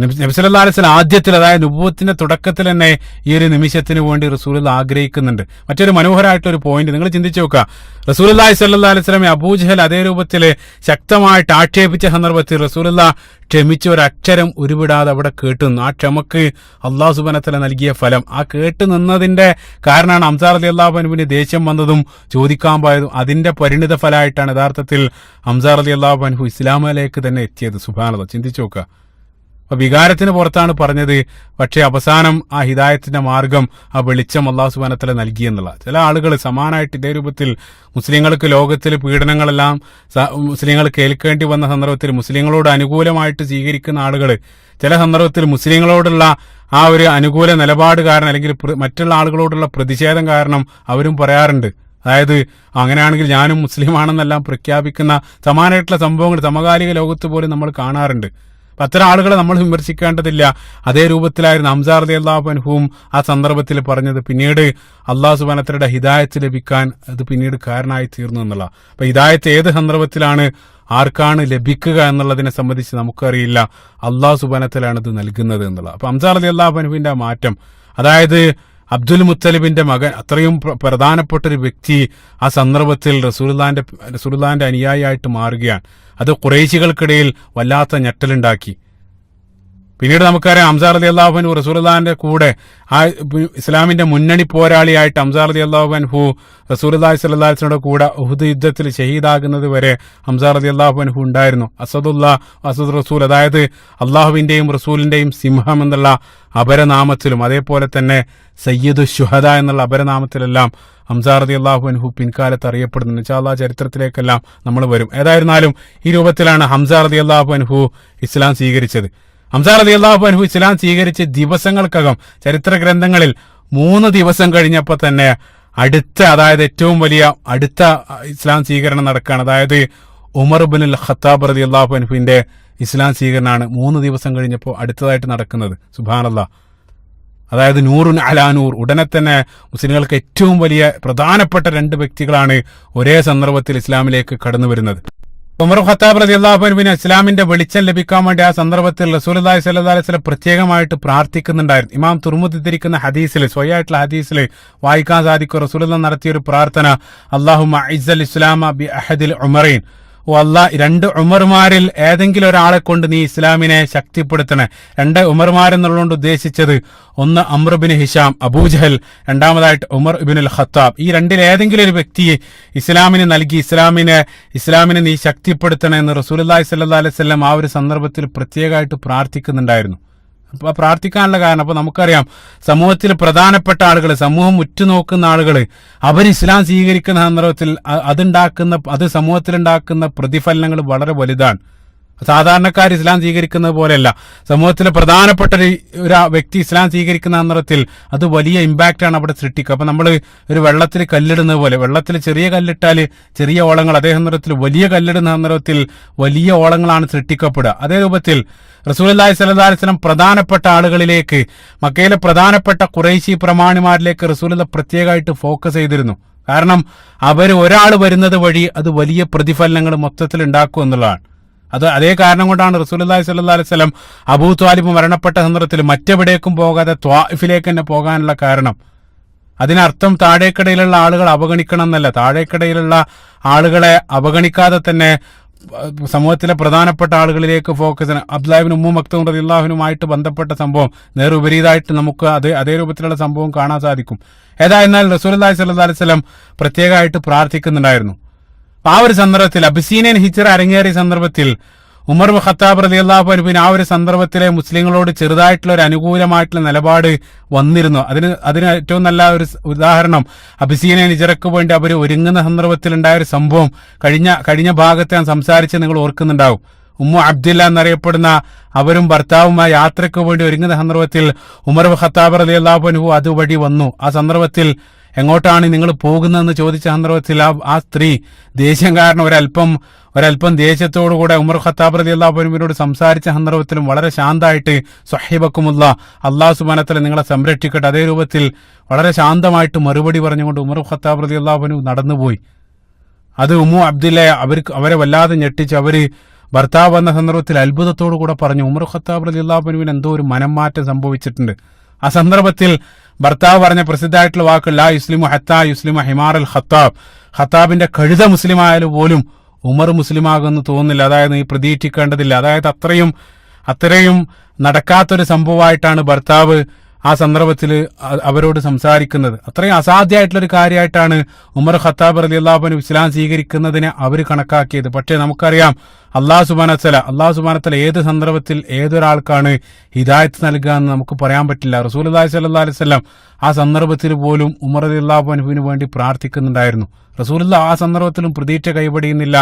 നബി സല്ലല്ലാഹു അലൈഹി വസല്ലം ആദ്യത്തിൽ, അതായത് നുബുവത്തിന്റെ തുടക്കത്തിൽ തന്നെ ഈ ഒരു നിമിഷത്തിന് വേണ്ടി റസൂലുള്ളാഹി ആഗ്രഹിക്കുന്നുണ്ട്. മറ്റൊരു മനോഹരമായിട്ടൊരു പോയിന്റ് നിങ്ങൾ ചിന്തിച്ചു നോക്കുക. റസൂലുള്ളാഹി സ്വല്ലല്ലാഹു അലൈഹി വസല്ലം അബൂജഹൽ അതേ രൂപത്തിൽ ശക്തമായിട്ട് ആക്ഷേപിച്ച സന്ദർഭത്തിൽ റസൂലുള്ളാഹി ക്ഷമിച്ച ഒരു അക്ഷരം ഉരുവിടാതെ അവിടെ കേട്ടുനിന്നു. ആ ക്ഷമക്ക് അല്ലാഹു സുബ്ഹാനഹു വ തആല നൽകിയ ഫലം, ആ കേട്ടു നിന്നതിന്റെ കാരണമാണ് ഹംസ റളിയല്ലാഹു അൻഹുവിന് ദേഷ്യം വന്നതും ചോദിക്കാൻ പോയതും. അതിന്റെ പരിണിത ഫലമായിട്ടാണ് യഥാർത്ഥത്തിൽ ഹംസ റളിയല്ലാഹു അൻഹു ഇസ്ലാമിലേക്ക് തന്നെ എത്തിയത്. സുബ്ഹാനല്ലാഹ്, ചിന്തിച്ചു നോക്കുക. അപ്പൊ വികാരത്തിന് പുറത്താണ് പറഞ്ഞത്, പക്ഷേ അവസാനം ആ ഹിദായത്തിന്റെ മാർഗം, ആ വെളിച്ചം അല്ലാഹു സുബ്ഹാനഹു വ തആല നൽകിയെന്നുള്ള. ചില ആളുകൾ സമാനമായിട്ട് ഇതേ രൂപത്തിൽ മുസ്ലിങ്ങൾക്ക് ലോകത്തിൽ പീഡനങ്ങളെല്ലാം മുസ്ലിങ്ങൾ കേൾക്കേണ്ടി വന്ന സന്ദർഭത്തിൽ മുസ്ലിങ്ങളോട് അനുകൂലമായിട്ട് സ്വീകരിക്കുന്ന ആളുകൾ ചില സന്ദർഭത്തിൽ മുസ്ലിങ്ങളോടുള്ള ആ ഒരു അനുകൂല നിലപാട് കാരണം അല്ലെങ്കിൽ മറ്റുള്ള ആളുകളോടുള്ള പ്രതിഷേധം കാരണം അവരും പറയാറുണ്ട്. അതായത് അങ്ങനെയാണെങ്കിൽ ഞാനും മുസ്ലിമാണെന്നെല്ലാം പ്രഖ്യാപിക്കുന്ന സമാനമായിട്ടുള്ള സംഭവങ്ങൾ സമകാലിക ലോകത്ത് പോലും നമ്മൾ കാണാറുണ്ട്. അത്തരം ആളുകളെ നമ്മൾ വിമർശിക്കേണ്ടതില്ല. അതേ രൂപത്തിലായിരുന്നു ഹംസ റളിയല്ലാഹു അൻഹുവും ആ സന്ദർഭത്തിൽ പറഞ്ഞത്. പിന്നീട് അല്ലാഹു സുബ്ഹാനഹു വ തആലയുടെ ഹിദായത്ത് ലഭിക്കാൻ അത് പിന്നീട് കാരണമായി തീർന്നു എന്നുള്ള. അപ്പൊ ഹിദായത്ത് ഏത് സന്ദർഭത്തിലാണ് ആർക്കാണ് ലഭിക്കുക എന്നുള്ളതിനെ സംബന്ധിച്ച് നമുക്കറിയില്ല. അല്ലാഹു സുബ്ഹാനഹു വ തആലയാണ് ഇത് നൽകുന്നത് എന്നുള്ള. അപ്പൊ ഹംസ റളിയല്ലാഹു അൻഹുവിന്റെ മാറ്റം, അതായത് അബ്ദുൽ മുത്തലിബിന്റെ മകൻ, അത്രയും പ്രധാനപ്പെട്ട ഒരു വ്യക്തി ആ സന്ദർഭത്തിൽ റസൂലുള്ളാഹിന്റെ അനുയായിയായിട്ട് മാറുകയാണ്. അത് ഖുറൈശികൾക്കിടയിൽ വല്ലാത്ത ഞെട്ടലുണ്ടാക്കി. പിന്നീട് നമുക്കറിയാം ഹംസ റളിയല്ലാഹു അൻഹു റസൂലുള്ളാഹിന്റെ കൂടെ ആ ഇസ്ലാമിന്റെ മുന്നണി പോരാളിയായിട്ട് ഹംസ റളിയല്ലാഹു അൻഹു റസൂലുള്ളാഹി സ്വല്ലല്ലാഹു അലൈഹി വസല്ലമയുടെ കൂടെ ഉഹുദ് യുദ്ധത്തിൽ ഷഹീദാകുന്നത് വരെ ഹംസ റളിയല്ലാഹു അൻഹു ഉണ്ടായിരുന്നു. അസദ് റസൂൽ, അതായത് അള്ളാഹുവിന്റെയും റസൂലിന്റെയും സിംഹം എന്നുള്ള അപരനാമത്തിലും അതേപോലെ തന്നെ സയ്യിദു ശുഹദ എന്നുള്ള അപരനാമത്തിലെല്ലാം ഹംസ റളിയല്ലാഹു അൻഹു പിൻകാലത്ത് അറിയപ്പെടുന്നു. ഇൻഷാ അല്ലാഹ് ചരിത്രത്തിലേക്കെല്ലാം നമ്മൾ വരും. ഏതായിരുന്നാലും ഈ രൂപത്തിലാണ് ഹംസ റളിയല്ലാഹു അൻഹു ഇസ്ലാം സ്വീകരിച്ചത്. ഹംസ റളിയല്ലാഹു അൻഹു ഇസ്ലാം സ്വീകരിച്ച് ദിവസങ്ങൾക്കകം ചരിത്ര ഗ്രന്ഥങ്ങളിൽ 3 ദിവസം കഴിഞ്ഞപ്പോൾ തന്നെ അതായത് ഏറ്റവും വലിയ അടുത്ത ഇസ്ലാം സ്വീകരണം നടക്കുകയാണ്. അതായത് ഉമർ ഇബ്നുൽ ഖത്താബ് റളിയല്ലാഹു അൻഹുവിന്റെ ഇസ്ലാം സ്വീകരണമാണ് 3 ദിവസം കഴിഞ്ഞപ്പോൾ അടുത്തതായിട്ട് നടക്കുന്നത്. സുബ്ഹാനല്ലാഹ്. അതായത് നൂറുൻ അലാ നൂർ. ഉടനെ തന്നെ മുസ്ലിങ്ങൾക്ക് ഏറ്റവും വലിയ പ്രധാനപ്പെട്ട 2 വ്യക്തികളാണ് ഒരേ സന്ദർഭത്തിൽ ഇസ്ലാമിലേക്ക് കടന്നു വരുന്നത്. ഉമർ ഖത്താബ് റളിയല്ലാഹു അൻഹുവിന് ഇസ്ലാമിന്റെ വെളിച്ചം ലഭിക്കാൻ വേണ്ടി ആ സന്ദർഭത്തിൽ റസൂലുള്ളാഹി സ്വല്ലല്ലാഹു അലൈഹി വസല്ലം പ്രത്യേകമായിട്ട് പ്രാർത്ഥിക്കുന്നുണ്ടായിരുന്നു. ഇമാം തുർമുദി ഉദ്ധരിക്കുന്ന ഹദീസിൽ, സ്വയായിട്ടുള്ള ഹദീസിൽ വായിക്കാൻ സാധിക്കും. റസൂലുള്ളാഹി നടത്തിയ ഒരു പ്രാർത്ഥന, അല്ലാഹുമ്മ അഇസ്സൽ ഇസ്ലാമ ബി അഹദിൽ ഉമറൈൻ. ഓ അല്ലാഹ്, 2 ഉമർമാരിൽ ഏതെങ്കിലും ഒരാളെ കൊണ്ട് നീ ഇസ്ലാമിനെ ശക്തിപ്പെടുത്തണേ. 2 ഉമർമാരെന്നുള്ളതുകൊണ്ട് ഉദ്ദേശിച്ചത് ഒന്ന് അംർ ഇബ്നു ഹിഷാം അബൂജഹൽ, രണ്ടാമതായിട്ട് ഉമർ ഇബ്നുൽ ഖത്താബ്. ഈ 2 ഏതെങ്കിലും ഒരു വ്യക്തിയെ ഇസ്ലാമിന് നൽകി ഇസ്ലാമിനെ നീ ശക്തിപ്പെടുത്തണേ എന്ന് റസൂലുള്ളാഹി സ്വല്ലല്ലാഹു അലൈഹി വസല്ലം ആ ഒരു സന്ദർഭത്തിൽ പ്രത്യേകമായിട്ട് പ്രാർത്ഥിക്കുന്നുണ്ടായിരുന്നു. അപ്പൊ പ്രാർത്ഥിക്കാനുള്ള കാരണം, അപ്പൊ നമുക്കറിയാം സമൂഹത്തിൽ പ്രധാനപ്പെട്ട ആളുകൾ, സമൂഹം ഉറ്റുനോക്കുന്ന ആളുകൾ, അവർ ഇസ്ലാം സ്വീകരിക്കുന്ന സന്ദർഭത്തിൽ അത് സമൂഹത്തിലുണ്ടാക്കുന്ന പ്രതിഫലനങ്ങൾ വളരെ വലുതാണ്. സാധാരണക്കാർ ഇസ്ലാം സ്വീകരിക്കുന്നത് പോലെയല്ല. സമൂഹത്തിലെ പ്രധാനപ്പെട്ട ഒരു വ്യക്തി ഇസ്ലാം സ്വീകരിക്കുന്ന സന്ദർഭത്തിൽ അത് വലിയ ഇമ്പാക്റ്റ് ആണ് അവിടെ സൃഷ്ടിക്കുക. അപ്പൊ നമ്മൾ ഒരു വെള്ളത്തിൽ കല്ലിടുന്നത് പോലെ, വെള്ളത്തിൽ ചെറിയ കല്ലിട്ടാൽ ചെറിയ ഓളങ്ങൾ, അതേ സന്ദർഭത്തിൽ വലിയ കല്ലിടുന്ന സന്ദർഭത്തിൽ വലിയ ഓളങ്ങളാണ് സൃഷ്ടിക്കപ്പെടുക. അതേ രൂപത്തിൽ റസൂലുള്ളാഹി സ്വല്ലല്ലാഹു അലൈഹി വസല്ലം പ്രധാനപ്പെട്ട ആളുകളിലേക്ക്, മക്കയിലെ പ്രധാനപ്പെട്ട ഖുറൈശി പ്രമാണിമാരിലേക്ക് റസൂലുള്ളാഹി പ്രത്യേകമായിട്ട് ഫോക്കസ് ചെയ്തിരുന്നു. കാരണം ഒരാൾ വരുന്നത് വഴി അത് വലിയ പ്രതിഫലനങ്ങൾ മൊത്തത്തിൽ ഉണ്ടാക്കും എന്നുള്ളതാണ്. അതേ കാരണം കൊണ്ടാണ് റസൂലുള്ളാഹി സ്വല്ലല്ലാഹു അലൈഹി വസല്ലം അബൂ ത്വാലിബ് മരണപ്പെട്ട സന്ദർഭത്തിൽ മറ്റെവിടേക്കും പോകാതെ ത്വാഇഫിലേക്ക് തന്നെ പോകാനുള്ള കാരണം. അതിനർത്ഥം താഴേക്കടയിലുള്ള ആളുകൾ അവഗണിക്കണം എന്നല്ല, താഴേക്കടയിലുള്ള ആളുകളെ അവഗണിക്കാതെ തന്നെ സമൂഹത്തിലെ പ്രധാനപ്പെട്ട ആളുകളിലേക്ക് ഫോക്കസ്. അബ്ദുല്ലാഹി ഇബ്നു ഉമ്മു മക്തൂം റളിയല്ലാഹു അൻഹുമായിട്ട് ബന്ധപ്പെട്ട സംഭവം നേർവിപരീതമായിട്ട് നമുക്ക് അതേ രൂപത്തിലുള്ള സംഭവം കാണാൻ സാധിക്കും. ഏതായിരുന്നാൽ റസൂലുള്ളാഹി സ്വല്ലല്ലാഹു അലൈഹി വസല്ലം പ്രത്യേകമായിട്ട് പ്രാർത്ഥിക്കുന്നുണ്ടായിരുന്നു. ആ ഒരു സന്ദർഭത്തിൽ അബിസീനിയൻ ഹിജ്റ അരങ്ങേറിയ സന്ദർഭത്തിൽ ഉമർ ഖത്താബ് റളിയല്ലാഹു അൻഹു ആ ഒരു സന്ദർഭത്തിലെ മുസ്ലിങ്ങളോട് ചെറുതായിട്ടുള്ള ഒരു അനുകൂലമായിട്ടുള്ള നിലപാട് വന്നിരുന്നു. അതിന് ഏറ്റവും നല്ല ഒരു ഉദാഹരണം അബിസീനിയൻ ഹിജ്റയ്ക്ക് വേണ്ടി അവർ ഒരുങ്ങുന്ന സന്ദർഭത്തിൽ ഉണ്ടായ ഒരു സംഭവം കഴിഞ്ഞ ഭാഗത്ത് ഞാൻ സംസാരിച്ച് നിങ്ങൾ ഓർക്കുന്നുണ്ടാവും. ഉമ്മു അബ്ദില്ല എന്നറിയപ്പെടുന്ന അവരും ഭർത്താവും ആ യാത്രയ്ക്ക് വേണ്ടി ഒരുങ്ങുന്ന സന്ദർഭത്തിൽ ഉമർ ഖത്താബ് റളിയല്ലാഹു അൻഹു അതുവഴി വന്നു. ആ സന്ദർഭത്തിൽ എങ്ങോട്ടാണ് നിങ്ങൾ പോകുന്നതെന്ന് ചോദിച്ച സന്ദർഭത്തിൽ ആ സ്ത്രീ ദേഷ്യം കാരണം ഒരല്പം ദേഷ്യത്തോടുകൂടെ ഉമർ ഖത്താബ് റളിയല്ലാഹു അൻഹുവിനോട് സംസാരിച്ച സന്ദർഭത്തിലും വളരെ ശാന്തമായിട്ട് സ്വഹിബക്കുമുള്ള അല്ലാഹു സുബ്ഹാനഹു വ തആല നിങ്ങളെ സംരക്ഷിക്കട്ടെ, അതേ രൂപത്തിൽ വളരെ ശാന്തമായിട്ട് മറുപടി പറഞ്ഞുകൊണ്ട് ഉമർ ഖത്താബ് റളിയല്ലാഹു അൻഹു നടന്നുപോയി. അത് ഉമ്മു അബ്ദില്ല അവരെ വല്ലാതെ ഞെട്ടിച്ച് അവര് ഭർത്താവ് വന്ന സന്ദർഭത്തിൽ അത്ഭുതത്തോടു കൂടെ പറഞ്ഞു ഉമർ ഖത്താബ് റളിയല്ലാഹു അൻഹുവിന് എന്തോ ഒരു മനംമാറ്റം സംഭവിച്ചിട്ടുണ്ട്. ആ സന്ദർഭത്തിൽ ഭർത്താവ് പറഞ്ഞ പ്രസിദ്ധമായിട്ടുള്ള വാക്ക് ലാ യുസ്ലിമു ഹത്താ യുസ്ലിമു ഹിമാർ അൽ ഖത്താബ്, ഖത്താബിന്റെ കഴുത മുസ്ലിം ആയാലും പോലും ഉമർ മുസ്ലിമാകുമെന്ന് തോന്നുന്നില്ല, അതായത് നീ പ്രതീക്ഷിക്കേണ്ടതില്ല. അതായത് അത്രയും നടക്കാത്തൊരു സംഭവമായിട്ടാണ് ഭർത്താവ് ആ സന്ദർഭത്തിൽ അവരോട് സംസാരിക്കുന്നത്. അത്രയും അസാധ്യമായിട്ടുള്ളൊരു കാര്യമായിട്ടാണ് ഉമർ ഖത്താബ് റളിയല്ലാഹു അൻഹു ഇസ്ലാം സ്വീകരിക്കുന്നതിനെ അവർ കണക്കാക്കിയത്. പക്ഷേ നമുക്കറിയാം അല്ലാഹു സുബ്ഹാനഹു വ തആല ഏത് സന്ദർഭത്തിൽ ഏതൊരാൾക്കാണ് ഹിദായത്ത് നൽകുക എന്ന് നമുക്ക് പറയാൻ പറ്റില്ല. റസൂലുള്ളാഹി സ്വല്ലല്ലാഹു അലൈഹി വസല്ലം ആ സന്ദർഭത്തിൽ പോലും ഉമർ റളിയല്ലാഹു അൻഹുവിന് വേണ്ടി പ്രാർത്ഥിക്കുന്നുണ്ടായിരുന്നു. റസൂലുള്ളാഹി ആ സന്ദർഭത്തിലും പ്രതീക്ഷ കൈവടിയുന്നില്ല.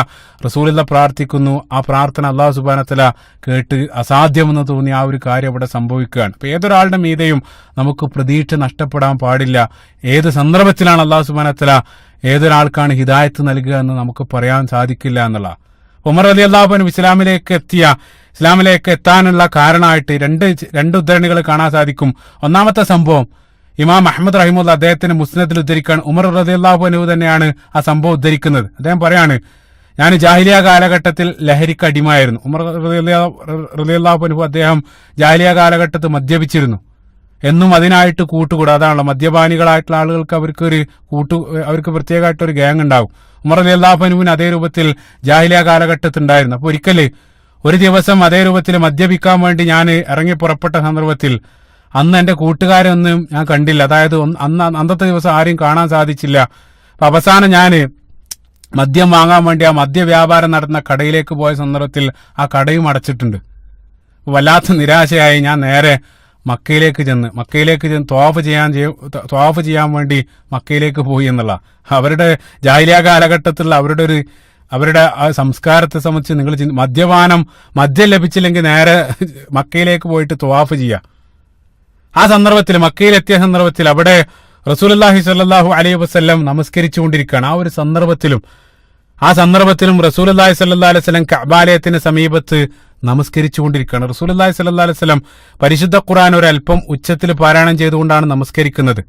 റസൂലുള്ളാഹി പ്രാർത്ഥിക്കുന്നു, ആ പ്രാർത്ഥന അല്ലാഹു സുബ്ഹാനഹു വ തആല കേട്ട് അസാധ്യമെന്ന് തോന്നി ആ ഒരു കാര്യം അവിടെ സംഭവിക്കുകയാണ്. അപ്പൊ ഏതൊരാളുടെ മീതെയും നമുക്ക് പ്രതീക്ഷ നഷ്ടപ്പെടാൻ പാടില്ല. ഏത് സന്ദർഭത്തിലാണ് അല്ലാഹു സുബ്ഹാനഹു വ തആല ഏതൊരാൾക്കാണ് ഹിദായത്ത് നൽകുക എന്ന് നമുക്ക് പറയാൻ സാധിക്കില്ല എന്നുള്ള. ഉമർ റളിയല്ലാഹു അൻഹു ഇസ്ലാമിലേക്ക് എത്താനുള്ള കാരണമായിട്ട് രണ്ട് ഉദ്ധരണികൾ കാണാൻ സാധിക്കും. ഒന്നാമത്തെ സംഭവം ഇമാം അഹ്മദ് റഹിമുള്ള അദ്ദേഹത്തിന്റെ മുസ്നദിൽ ഉദ്ധരിക്കാൻ ഉമർ റളിയല്ലാഹു അൻഹു തന്നെയാണ് ആ സംഭവം ഉദ്ധരിക്കുന്നത്. അദ്ദേഹം പറയാണ്, ഞാൻ ജാഹിലിയ കാലഘട്ടത്തിൽ ലഹരിക്ക് അടിമയായിരുന്നു. ഉമർ റളിയല്ലാഹു അൻഹു അദ്ദേഹം ജാഹിലിയ കാലഘട്ടത്തിൽ മദ്യപിച്ചിരുന്നു. എന്നും അതിനായിട്ട് കൂട്ടുകൂടും. അതാണല്ലോ മദ്യപാനികളായിട്ടുള്ള ആളുകൾക്ക് അവർക്ക് പ്രത്യേകമായിട്ടൊരു ഗ്യാങ് ഉണ്ടാവും. ഉമർ റളിയല്ലാഹു അൻഹുവിന് അതേ രൂപത്തിൽ ജാഹിലിയ കാലഘട്ടത്തിൽ ഉണ്ടായിരുന്നു. അപ്പൊ ഒരു ദിവസം അതേ രൂപത്തിൽ മദ്യപിക്കാൻ വേണ്ടി ഞാൻ ഇറങ്ങി പുറപ്പെട്ട സന്ദർഭത്തിൽ അന്ന് എന്റെ കൂട്ടുകാരൊന്നും ഞാൻ കണ്ടില്ല. അതായത് അന്നത്തെ ദിവസം ആരെയും കാണാൻ സാധിച്ചില്ല. അപ്പൊ അവസാനം ഞാൻ മദ്യം വാങ്ങാൻ വേണ്ടി ആ മദ്യ വ്യാപാരം നടത്തുന്ന കടയിലേക്ക് പോയ സന്ദർഭത്തിൽ ആ കടയും അടച്ചിട്ടുണ്ട്. വല്ലാത്ത നിരാശയായി ഞാൻ നേരെ മക്കയിലേക്ക് ചെന്ന് ത്വാഫ് ചെയ്യാൻ വേണ്ടി മക്കയിലേക്ക് പോയി എന്നുള്ള അവരുടെ ജാഹിലിയ കാലഘട്ടത്തിലുള്ള അവരുടെ ആ സംസ്കാരത്തെ സംബന്ധിച്ച് നിങ്ങൾ മദ്യം ലഭിച്ചില്ലെങ്കിൽ നേരെ മക്കയിലേക്ക് പോയിട്ട് ത്വാഫ് ചെയ്യുക. ആ സന്ദർഭത്തിൽ മക്കയിലെത്തിയ സന്ദർഭത്തിൽ അവിടെ റസൂലുള്ളാഹി സ്വല്ലല്ലാഹു അലൈഹി വസല്ലം നമസ്കരിച്ചുകൊണ്ടിരിക്കുകയാണ്. ആ സന്ദർഭത്തിലും റസൂലുള്ളാഹി സ്വല്ലല്ലാഹു അലൈഹി വസല്ലം കഅബാലയത്തിന് സമീപത്ത് നമസ്കരിച്ചുകൊണ്ടിരിക്കുകയാണ്. റസൂലുള്ളാഹി സ്വല്ലല്ലാഹു അലൈഹി വസല്ലം പരിശുദ്ധ ഖുർആൻ ഒരല്പം ഉച്ചത്തിൽ പാരായണം ചെയ്തുകൊണ്ടാണ് നമസ്കരിക്കുന്നത്.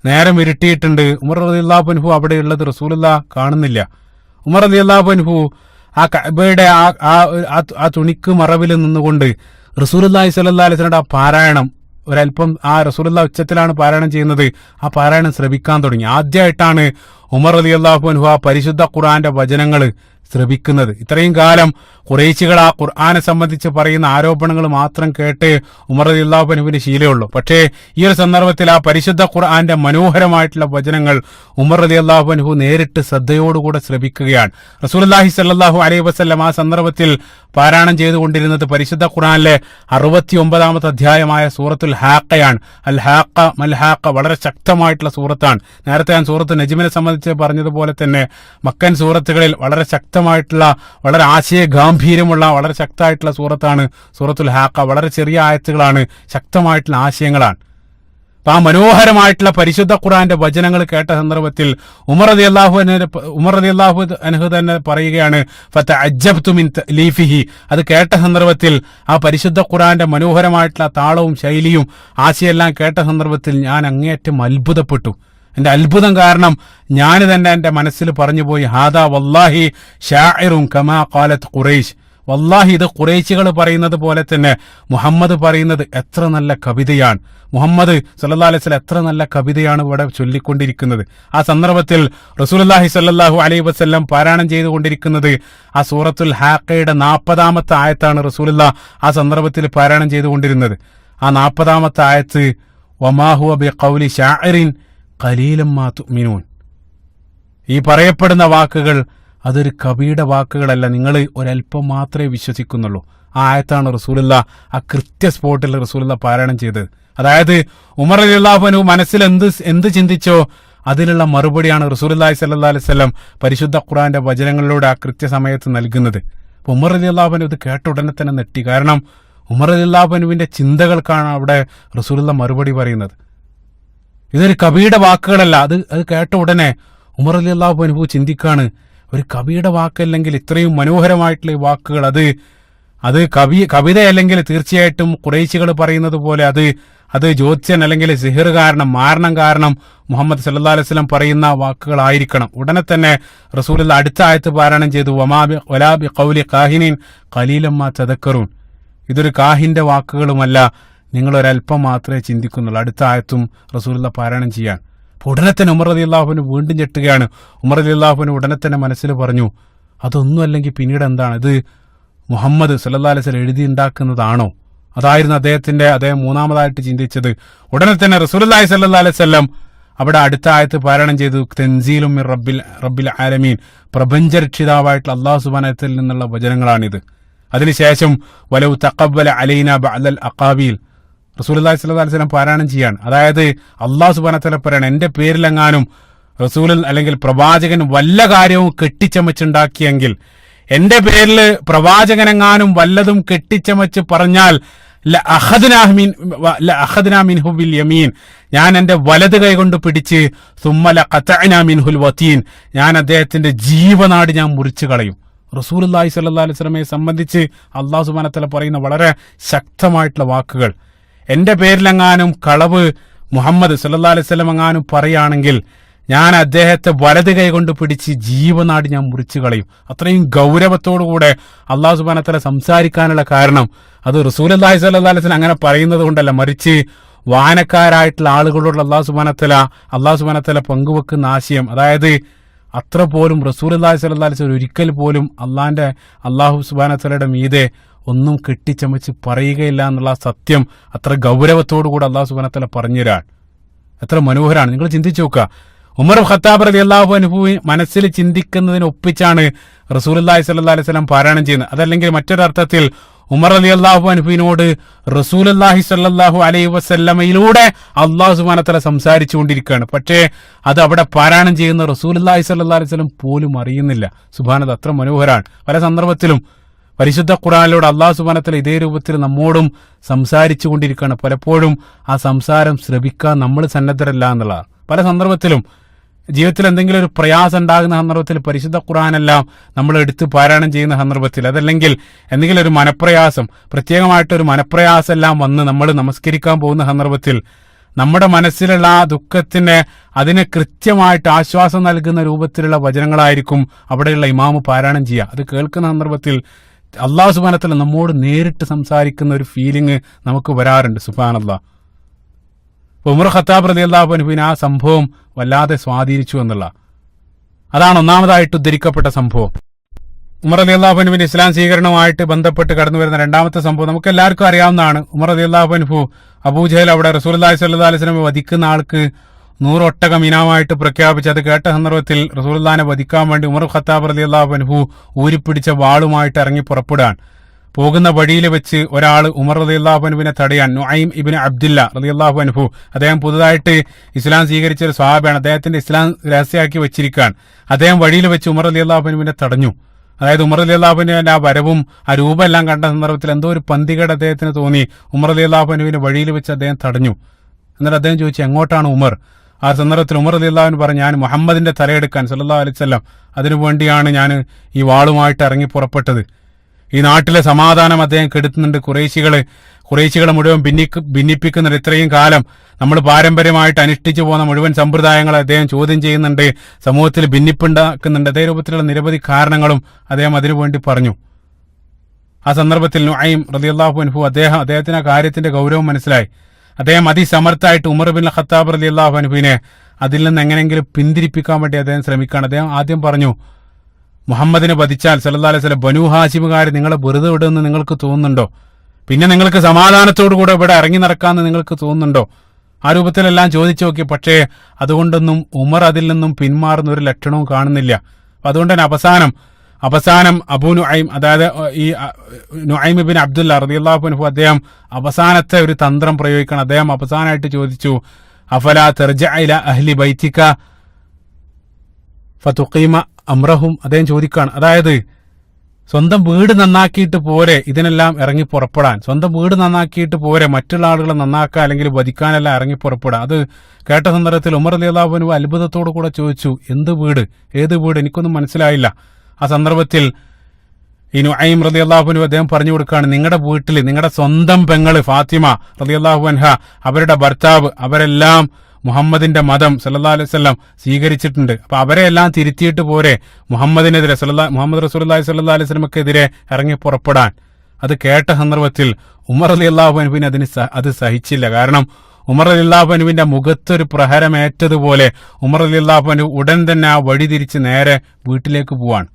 നേരം ഇരുട്ടിയിട്ടുണ്ട്. ഉമർ റളിയല്ലാഹു അൻഹു അവിടെയുള്ളത് റസൂലുള്ളാഹി കാണുന്നില്ല. ഉമർ റളിയല്ലാഹു അൻഹു ആ കഅബയുടെ ആ തുണിക്ക് മറവിൽ നിന്നുകൊണ്ട് റസൂലുള്ളാഹി സ്വല്ലല്ലാഹു അലൈഹി വസല്ലം ആ പാരായണം ഒരല്പം ആ റസൂലുള്ളാഹി ഉച്ചത്തിലാണ് പാരായണം ചെയ്യുന്നത്, ആ പാരായണം ശ്രവിക്കാൻ തുടങ്ങി. ആദ്യമായിട്ടാണ് ഉമർ റളിയല്ലാഹു അൻഹു ആ പരിശുദ്ധ ഖുർആന്റെ വചനങ്ങൾ ശ്രവിക്കുന്നത്. ഇത്രയും കാലം ഖുറൈശികൾ ആ ഖുർആനെ സംബന്ധിച്ച് പറയുന്ന ആരോപണങ്ങൾ മാത്രം കേട്ട് ഉമർ റളിയല്ലാഹു അൻഹുവിന് ശീലമുള്ളൂ. പക്ഷേ ഈ ഒരു സന്ദർഭത്തിൽ ആ പരിശുദ്ധ ഖുർആന്റെ മനോഹരമായിട്ടുള്ള വചനങ്ങൾ ഉമർ റളിയല്ലാഹു അൻഹു നേരിട്ട് ശ്രദ്ധയോടുകൂടെ ശ്രവിക്കുകയാണ്. റസൂലുള്ളാഹി സ്വല്ലല്ലാഹു അലൈഹി വസല്ലം ആ സന്ദർഭത്തിൽ പാരായണം ചെയ്തുകൊണ്ടിരുന്നത് പരിശുദ്ധ ഖുർആനിലെ 69ാമത്തെ അധ്യായമായ സൂറത്തുൽ ഹാഖയാണ്. അൽ ഹാഖ മൽ ഹാഖ വളരെ ശക്തമായിട്ടുള്ള സൂറത്താണ്. നേരത്തെ ഞാൻ സൂറത്ത് നജ്മിനെ സംബന്ധിച്ച് പറഞ്ഞതുപോലെ തന്നെ മക്കൻ സൂറത്തുകളിൽ വളരെ ശക്തമായിട്ടുള്ള വളരെ ഗാംഭീര്യമുള്ള വളരെ ശക്തമായിട്ടുള്ള സൂറത്താണ് സൂറത്തുൽ ഹാഖ. വളരെ ചെറിയ ആയത്തുകളാണ്, ശക്തമായിട്ടുള്ള ആശയങ്ങളാണ്. അപ്പൊ ആ മനോഹരമായിട്ടുള്ള പരിശുദ്ധ ഖുർആന്റെ വചനങ്ങൾ കേട്ട സന്ദർഭത്തിൽ ഉമർ റളിയല്ലാഹു അൻഹു തന്നെ പറയുകയാണ്, ഫതഅജ്ജബ്തു മിൻ തഅലീഫിഹി. അത് കേട്ട സന്ദർഭത്തിൽ ആ പരിശുദ്ധ ഖുർആന്റെ മനോഹരമായിട്ടുള്ള താളവും ശൈലിയും ആശയെല്ലാം കേട്ട സന്ദർഭത്തിൽ ഞാൻ അങ്ങേയറ്റം അത്ഭുതപ്പെട്ടു. എന്റെ അത്ഭുതം കാരണം ഞാൻ തന്നെ എന്റെ മനസ്സിൽ പറഞ്ഞുപോയി, ഹാദാ വല്ലാഹി ഷാഇറുൻ കമാ ഖാലത് ഖുറൈശ്. വല്ലാഹി ഇത് ഖുറൈശികൾ പറയുന്നത് പോലെ തന്നെ മുഹമ്മദ് പറയുന്നത് എത്ര നല്ല കവിതയാണ്. മുഹമ്മദ് സല്ലല്ലാഹു അലൈഹി വസല്ലം എത്ര നല്ല കവിതയാണ് ഇവിടെ ചൊല്ലിക്കൊണ്ടിരിക്കുന്നത്. ആ സന്ദർഭത്തിൽ റസൂലുള്ളാഹി സ്വല്ലല്ലാഹു അലൈഹി വസല്ലം പാരായണം ചെയ്തുകൊണ്ടിരിക്കുന്നത് ആ സൂറത്തുൽ ഹാഖയുടെ 40ാമത്തെ ആയത്താണ് റസൂലുള്ളാഹി ആ സന്ദർഭത്തിൽ പാരായണം ചെയ്തുകൊണ്ടിരുന്നത്. ആ 40ാമത്തെ ആയത്ത് വമാ ഹുവ ബിഖൗലി ഷാഇറിൻ ഖലീലൻ മാ തുഅ്മിനൂൻ. ഈ പറയപ്പെടുന്ന വാക്കുകൾ അതൊരു കവിയുടെ വാക്കുകളല്ല, നിങ്ങൾ ഒരല്പം മാത്രമേ വിശ്വസിക്കുന്നുള്ളൂ. ആ ആയത്താണ് റസൂലുള്ള ആ കൃത്യ സ്പോട്ടിൽ റസൂലുള്ള പാരായണം ചെയ്തത്. അതായത് ഉമർ റളിയല്ലാഹു അൻഹു മനസ്സിൽ എന്ത് ചിന്തിച്ചോ അതിനുള്ള മറുപടിയാണ് റസൂലുള്ളാഹി സ്വല്ലല്ലാഹു അലൈഹി വസല്ലം പരിശുദ്ധ ഖുർആന്റെ വചനങ്ങളിലൂടെ ആ കൃത്യസമയത്ത് നൽകുന്നത്. അപ്പൊ ഉമർ റളിയല്ലാഹു അൻഹു ഇത് കേട്ട ഉടനെ തന്നെ നെട്ടി. കാരണം ഉമർ റളിയല്ലാഹു അൻഹുവിന്റെ ചിന്തകൾക്കാണ് അവിടെ റസൂലുള്ള മറുപടി പറയുന്നത്. ഇതൊരു കവിയുടെ വാക്കുകളല്ല. അത് കേട്ട ഉടനെ ഉമർ റളിയല്ലാഹു അൻഹു ചിന്തിക്കാണ്, ഒരു കവിയുടെ വാക്കല്ലെങ്കിൽ ഇത്രയും മനോഹരമായിട്ടുള്ള ഈ വാക്കുകൾ, അത് കവിതയല്ലെങ്കിൽ തീർച്ചയായിട്ടും ഖുറൈശികൾ പറയുന്നത് പോലെ അത് ജ്യോത്സ്യൻ അല്ലെങ്കിൽ സിഹിർ കാരണം, മാരണം കാരണം മുഹമ്മദ് സല്ലല്ലാഹു അലൈഹി വസല്ലം പറയുന്ന വാക്കുകളായിരിക്കണം. ഉടനെ തന്നെ റസൂലുള്ള അടുത്ത ആയത്ത് പാരായണം ചെയ്തു, വലാ ബി ഖൗലി ഖാഹിനിൻ ഖലീലൻ മാ തദക്കറൂൻ. ഇതൊരു കാഹിന്റെ വാക്കുകളുമല്ല, നിങ്ങൾ ഒരല്പം മാത്രമേ ചിന്തിക്കുന്നുള്ളൂ. അടുത്ത ആയത്തും റസൂലുള്ള പാരായണം ചെയ്യാൻ. ഉടനെ തന്നെ ഉമർ റളിയല്ലാഹു അൻഹു വീണ്ടും ഞെട്ടുകയാണ്. ഉമർ റളിയല്ലാഹു അൻഹു ഉടനെ തന്നെ മനസ്സിൽ പറഞ്ഞു, അതൊന്നും അല്ലെങ്കിൽ പിന്നീട് എന്താണ് ഇത് മുഹമ്മദ് സല്ലല്ലാഹു അലൈഹി വസല്ലം എഴുതി ഉണ്ടാക്കുന്നതാണോ? അതായിരുന്നു അദ്ദേഹം മൂന്നാമതായിട്ട് ചിന്തിച്ചത്. ഉടനെ തന്നെ റസൂലുള്ളാഹി സ്വല്ലല്ലാഹു അലൈഹി വസല്ലം അവിടെ അടുത്ത ആയത്ത് പാരായണം ചെയ്തു, തൻസീലും മിർ റബ്ബിൽ ആലമീൻ, പ്രപഞ്ചരക്ഷിതാവായിട്ടുള്ള അല്ലാഹു സുബ്ഹാനഹു വ തആലയിൽ നിന്നുള്ള വചനങ്ങളാണിത്. അതിനുശേഷം വലൗ തഖബ്ബല അലൈനാ ബഅദൽ അഖാബീൽ റസൂലുള്ളാഹി സ്വല്ലല്ലാഹു അലൈഹി വസല്ലം പാരായണം ചെയ്യാൻ. അതായത് അല്ലാഹു സുബ്ഹാനഹു വ തആല പറയാണ്, എന്റെ പേരിലെങ്ങാനും റസൂൽ അല്ലെങ്കിൽ പ്രവാചകൻ വല്ല കാര്യവും കെട്ടിച്ചമച്ചുണ്ടാക്കിയെങ്കിൽ, എന്റെ പേരിൽ പ്രവാചകനെങ്ങാനും വല്ലതും കെട്ടിച്ചമച്ച് പറഞ്ഞാൽ ലഅഖദ്നാ മിൻഹു ബിൽ യമീൻ, ഞാൻ എന്റെ വലത് കൈ കൊണ്ട് പിടിച്ച് സുമ്മ ലഖതഅനാ മിൻഹുൽ വതീൻ, ഞാൻ അദ്ദേഹത്തിന്റെ ജീവനാട് ഞാൻ മുറിച്ചു കളയും. റസൂലുള്ളാഹി സ്വല്ലല്ലാഹു അലൈഹി വസല്ലമയെ സംബന്ധിച്ച് അല്ലാഹു സുബ്ഹാനഹു വ തആല പറയുന്ന വളരെ ശക്തമായിട്ടുള്ള വാക്കുകൾ. എന്റെ പേരിലെങ്ങാനും കളവ് മുഹമ്മദ് സല്ലല്ലാഹു അലൈഹി വസല്ലം എങ്ങാനും പറയുകയാണെങ്കിൽ ഞാൻ അദ്ദേഹത്തെ വലത് കൈ കൊണ്ട് പിടിച്ച് ജീവനാട് ഞാൻ മുറിച്ചു കളയും. അത്രയും ഗൗരവത്തോടുകൂടെ അല്ലാഹു സുബ്ഹാനഹു വ തആല സംസാരിക്കാനുള്ള കാരണം അത് റസൂലുള്ളാഹി സ്വല്ലല്ലാഹു അലൈഹി വസല്ലം അങ്ങനെ പറയുന്നത് കൊണ്ടല്ല, മറിച്ച് വായനക്കാരായിട്ടുള്ള ആളുകളോട് അല്ലാഹു സുബ്ഹാനഹു വ തആല പങ്കുവെക്കുന്ന ആശയം, അതായത് അത്ര പോലും റസൂലുള്ളാഹി സ്വല്ലല്ലാഹു അലൈഹി വസല്ലം ഒരിക്കൽ പോലും അല്ലാഹു സുബ്ഹാനഹു വ തആലയുടെ മീതെ ഒന്നും കെട്ടിച്ചമച്ച് പറയുകയില്ല എന്നുള്ള സത്യം അത്ര ഗൗരവത്തോടുകൂടെ അല്ലാഹു സുബ്ഹാനഹു വ തആല പറഞ്ഞുതരാൻ എത്ര മനോഹരമാണ്. നിങ്ങൾ ചിന്തിച്ചു നോക്കുക. ഉമർ ഖത്താബ് റളിയല്ലാഹു അൻഹു മനസ്സിൽ ചിന്തിക്കുന്നതിന് ഒപ്പിച്ചാണ് റസൂലുള്ളാഹി സ്വല്ലല്ലാഹു അലൈഹി വസല്ലം പാരായണം ചെയ്യുന്നത്. അതല്ലെങ്കിൽ മറ്റൊരർത്ഥത്തിൽ ഉമർ റളിയല്ലാഹു അൻഹുവിനോട് റസൂലുള്ളാഹി സ്വല്ലല്ലാഹു അലൈഹി വസല്ലമയിലൂടെ അല്ലാഹു സുബ്ഹാനഹു വ തആല സംസാരിച്ചുകൊണ്ടിരിക്കുകയാണ്. പക്ഷേ അത് അവിടെ പാരായണം ചെയ്യുന്ന റസൂലുള്ളാഹി സ്വല്ലല്ലാഹു അലൈഹി വസല്ലം പോലും അറിയുന്നില്ല. സുബ്ഹാനല്ലാഹ്, അത്ര മനോഹരമാണ്. പല സന്ദർഭത്തിലും പരിശുദ്ധ ഖുർആനിലൂടെ അല്ലാഹു സുബ്ഹാനഹു വ തആല ഇതേ രൂപത്തിൽ നമ്മോടും സംസാരിച്ചു കൊണ്ടിരിക്കുകയാണ്. പലപ്പോഴും ആ സംസാരം ശ്രവിക്കാൻ നമ്മൾ സന്നദ്ധരല്ല എന്നുള്ളതാണ്. പല സന്ദർഭത്തിലും ജീവിതത്തിൽ എന്തെങ്കിലും ഒരു പ്രയാസം ഉണ്ടാകുന്ന സന്ദർഭത്തിൽ പരിശുദ്ധ ഖുർആനെല്ലാം നമ്മൾ എടുത്ത് പാരായണം ചെയ്യുന്ന സന്ദർഭത്തിൽ, അതല്ലെങ്കിൽ എന്തെങ്കിലും ഒരു മനപ്രയാസം, പ്രത്യേകമായിട്ടൊരു മനപ്രയാസം എല്ലാം വന്ന് നമ്മൾ നമസ്കരിക്കാൻ പോകുന്ന സന്ദർഭത്തിൽ നമ്മുടെ മനസ്സിലുള്ള ആ ദുഃഖത്തിന് അതിന് കൃത്യമായിട്ട് ആശ്വാസം നൽകുന്ന രൂപത്തിലുള്ള വചനങ്ങളായിരിക്കും അവിടെയുള്ള ഇമാമ് പാരായണം ചെയ്യുക. അത് കേൾക്കുന്ന സന്ദർഭത്തിൽ അല്ലാഹു സുബ്ഹാനഹു വ തആല നമ്മോട് നേരിട്ട് സംസാരിക്കുന്ന ഒരു ഫീലിംഗ് നമുക്ക് വരാറുണ്ട്. സുബ്ഹാനല്ലാഹ്. ഉമർ ഖത്താബ് റളിയല്ലാഹു അൻഹുവിനെ ആ സംഭവം വല്ലാതെ സ്വാധീനിച്ചു എന്നുള്ള അതാണ് ഒന്നാമതായിട്ട് ഉദ്ധരിക്കപ്പെട്ട സംഭവം. ഉമർ റളിയല്ലാഹു അൻഹുവിന്റെ ഇസ്ലാം സ്വീകരണവുമായിട്ട് ബന്ധപ്പെട്ട് കടന്നു വരുന്ന രണ്ടാമത്തെ സംഭവം നമുക്ക് എല്ലാവർക്കും അറിയാവുന്നതാണ്. ഉമർ റളിയല്ലാഹു അൻഹു അബൂജഹൽ അവിടെ റസൂലുള്ളാഹി സ്വല്ലല്ലാഹു അലൈഹി വസല്ലം വധിക്കുന്ന ആൾക്ക് 100 ഒട്ടകം ഇനാമായിട്ട് പ്രഖ്യാപിച്ച് അത് കേട്ട സന്ദർഭത്തിൽ റസൂലുള്ളാഹിനെ വധിക്കാൻ വേണ്ടി ഉമർ ഖത്താബ് റളിയല്ലാഹു അൻഹു ഊരിപ്പിടിച്ച വാളുമായിട്ട് ഇറങ്ങി പുറപ്പെടാൻ പോകുന്ന വഴിയിൽ വെച്ച് ഒരാൾ ഉമർ റളിയല്ലാഹു അൻഹുവിനെ തടയാൻ, നുഐം ഇബ്നു അബ്ദില്ല റളിയല്ലാഹു അൻഹു, അദ്ദേഹം പുതുതായിട്ട് ഇസ്ലാം സ്വീകരിച്ച ഒരു സ്വഹാബിയാണ്, അദ്ദേഹത്തിന്റെ ഇസ്ലാം രഹസ്യമാക്കി വെച്ചിരിക്കാൻ, അദ്ദേഹം വഴിയിൽ വെച്ച് ഉമർ റളിയല്ലാഹു അൻഹുവിനെ തടഞ്ഞു. അതായത് ഉമർ റളിയല്ലാഹു അൻഹുവിന്റെ ആ വരവും ആ രൂപം എല്ലാം കണ്ട സന്ദർഭത്തിൽ എന്തോ ഒരു പന്തികേട് അദ്ദേഹത്തിന് തോന്നി. ഉമർ റളിയല്ലാഹു അൻഹുവിനെ വഴിയിൽ വെച്ച് അദ്ദേഹം തടഞ്ഞു. എന്നിട്ട് അദ്ദേഹം ചോദിച്ചു, എങ്ങോട്ടാണ് ഉമർ? ആ സന്ദർഭത്തിൽ ഉമർ റളിയല്ലാഹു അൻഹു പറഞ്ഞു, ഞാൻ മുഹമ്മദിന്റെ തലയെടുക്കാൻ സല്ലല്ലാഹു അലൈഹി വസല്ലം അതിനുവേണ്ടിയാണ് ഞാൻ ഈ വാളുമായിട്ട് ഇറങ്ങി പുറപ്പെട്ടത്. ഈ നാട്ടിലെ സമാധാനം അദ്ദേഹം കെടുത്തുന്നുണ്ട്. ഖുറൈശികളെ മുഴുവൻ ഭിന്നിപ്പിക്കുന്നുണ്ട്. ഇത്രയും കാലം നമ്മൾ പാരമ്പര്യമായിട്ട് അനുഷ്ഠിച്ചു പോകുന്ന മുഴുവൻ സമ്പ്രദായങ്ങളെ അദ്ദേഹം ചോദ്യം ചെയ്യുന്നുണ്ട്, സമൂഹത്തിൽ ഭിന്നിപ്പുണ്ടാക്കുന്നുണ്ട്. അതേ രൂപത്തിലുള്ള നിരവധി കാരണങ്ങളും അദ്ദേഹം അതിനുവേണ്ടി പറഞ്ഞു. ആ സന്ദർഭത്തിൽ നുഐം റളിയല്ലാഹു അൻഹു അദ്ദേഹത്തിന് ആ കാര്യത്തിന്റെ ഗൗരവം മനസ്സിലായി. അദ്ദേഹം അതിസമർത്ഥമായിട്ട് ഉമർ ബിൻ ഖത്താബ് റളിയല്ലാഹു അൻഹുവിനെ അതിൽ നിന്ന് എങ്ങനെയെങ്കിലും പിന്തിരിപ്പിക്കാൻ വേണ്ടി അദ്ദേഹം ശ്രമിക്കുകയാണ്. അദ്ദേഹം ആദ്യം പറഞ്ഞു, മുഹമ്മദിനെ വധിച്ചാൽ സല്ലല്ലാഹു അലൈഹി വസല്ലം ബനൂ ഹാശിമുകാർ നിങ്ങളെ വെറുതെ വിടുമെന്ന് നിങ്ങൾക്ക് തോന്നുന്നുണ്ടോ? പിന്നെ നിങ്ങൾക്ക് സമാധാനത്തോടു കൂടെ ഇവിടെ ഇറങ്ങി നടക്കാമെന്ന് നിങ്ങൾക്ക് തോന്നുന്നുണ്ടോ? ആ രൂപത്തിലെല്ലാം ചോദിച്ചു നോക്കി. പക്ഷേ അതുകൊണ്ടൊന്നും ഉമർ അതിൽ നിന്നും പിന്മാറുന്ന ഒരു ലക്ഷണവും കാണുന്നില്ല. അതുകൊണ്ട് തന്നെ അവസാനം അബൂ നുഐം, അതായത് ഈ നുഐം ഇബ്നു അബ്ദുല്ല റളിയല്ലാഹു അൻഹു, അദ്ദേഹം അവസാനത്തെ ഒരു തന്ത്രം പ്രയോഗിക്കണം. അദ്ദേഹം അവസാനമായിട്ട് ചോദിച്ചു, അഫലാ തർജഅ ഇലാ അഹ്ലി ബൈതിക ഫതുഖീമ അംറഹും. അദ്ദേഹം ചോദിക്കുകയാണ്, അതായത് സ്വന്തം വീട് നന്നാക്കിയിട്ട് പോരെ ഇതിനെല്ലാം ഇറങ്ങി പുറപ്പെടാൻ, സ്വന്തം വീട് നന്നാക്കിയിട്ട് പോരെ മറ്റുള്ള ആളുകളെ നന്നാക്കാൻ അല്ലെങ്കിൽ വധിക്കാനെല്ലാം ഇറങ്ങി പുറപ്പെടാൻ. അത് കേട്ട സന്ദർഭത്തിൽ ഉമർ റളിയല്ലാഹു അൻഹു അത്ഭുതത്തോടു കൂടെ ചോദിച്ചു, എന്ത് വീട്, ഏത് വീട്, എനിക്കൊന്നും മനസ്സിലായില്ല. ആ സന്ദർഭത്തിൽ ഈ നുഐം റളിയല്ലാഹു അൻഹു അദ്ദേഹം പറഞ്ഞു കൊടുക്കുകയാണ്, നിങ്ങളുടെ വീട്ടിൽ നിങ്ങളുടെ സ്വന്തം പെങ്ങള് ഫാത്തിമ റളിയല്ലാഹു അൻഹ, അവരുടെ ഭർത്താവ്, അവരെല്ലാം മുഹമ്മദിന്റെ മതം സല്ലല്ലാഹു അലൈഹി വസല്ലം സ്വീകരിച്ചിട്ടുണ്ട്. അപ്പൊ അവരെ എല്ലാം തിരുത്തിയിട്ട് പോരെ മുഹമ്മദിനെതിരെ മുഹമ്മദ് റസൂലുള്ളാഹി സ്വല്ലല്ലാഹു അലൈഹി വസല്ലമക്കെതിരെ ഇറങ്ങി പുറപ്പെടാൻ. അത് കേട്ട സന്ദർഭത്തിൽ ഉമർ റളിയല്ലാഹു അൻഹുവിന് അത് സഹിച്ചില്ല. കാരണം ഉമർ റളിയല്ലാഹു അൻഹുവിന്റെ മുഖത്തൊരു പ്രഹരമേറ്റതുപോലെ ഉമർ റളിയല്ലാഹു അൻഹു ഉടൻ തന്നെ ആ വഴി തിരിച്ച് നേരെ വീട്ടിലേക്ക് പോവാണ്.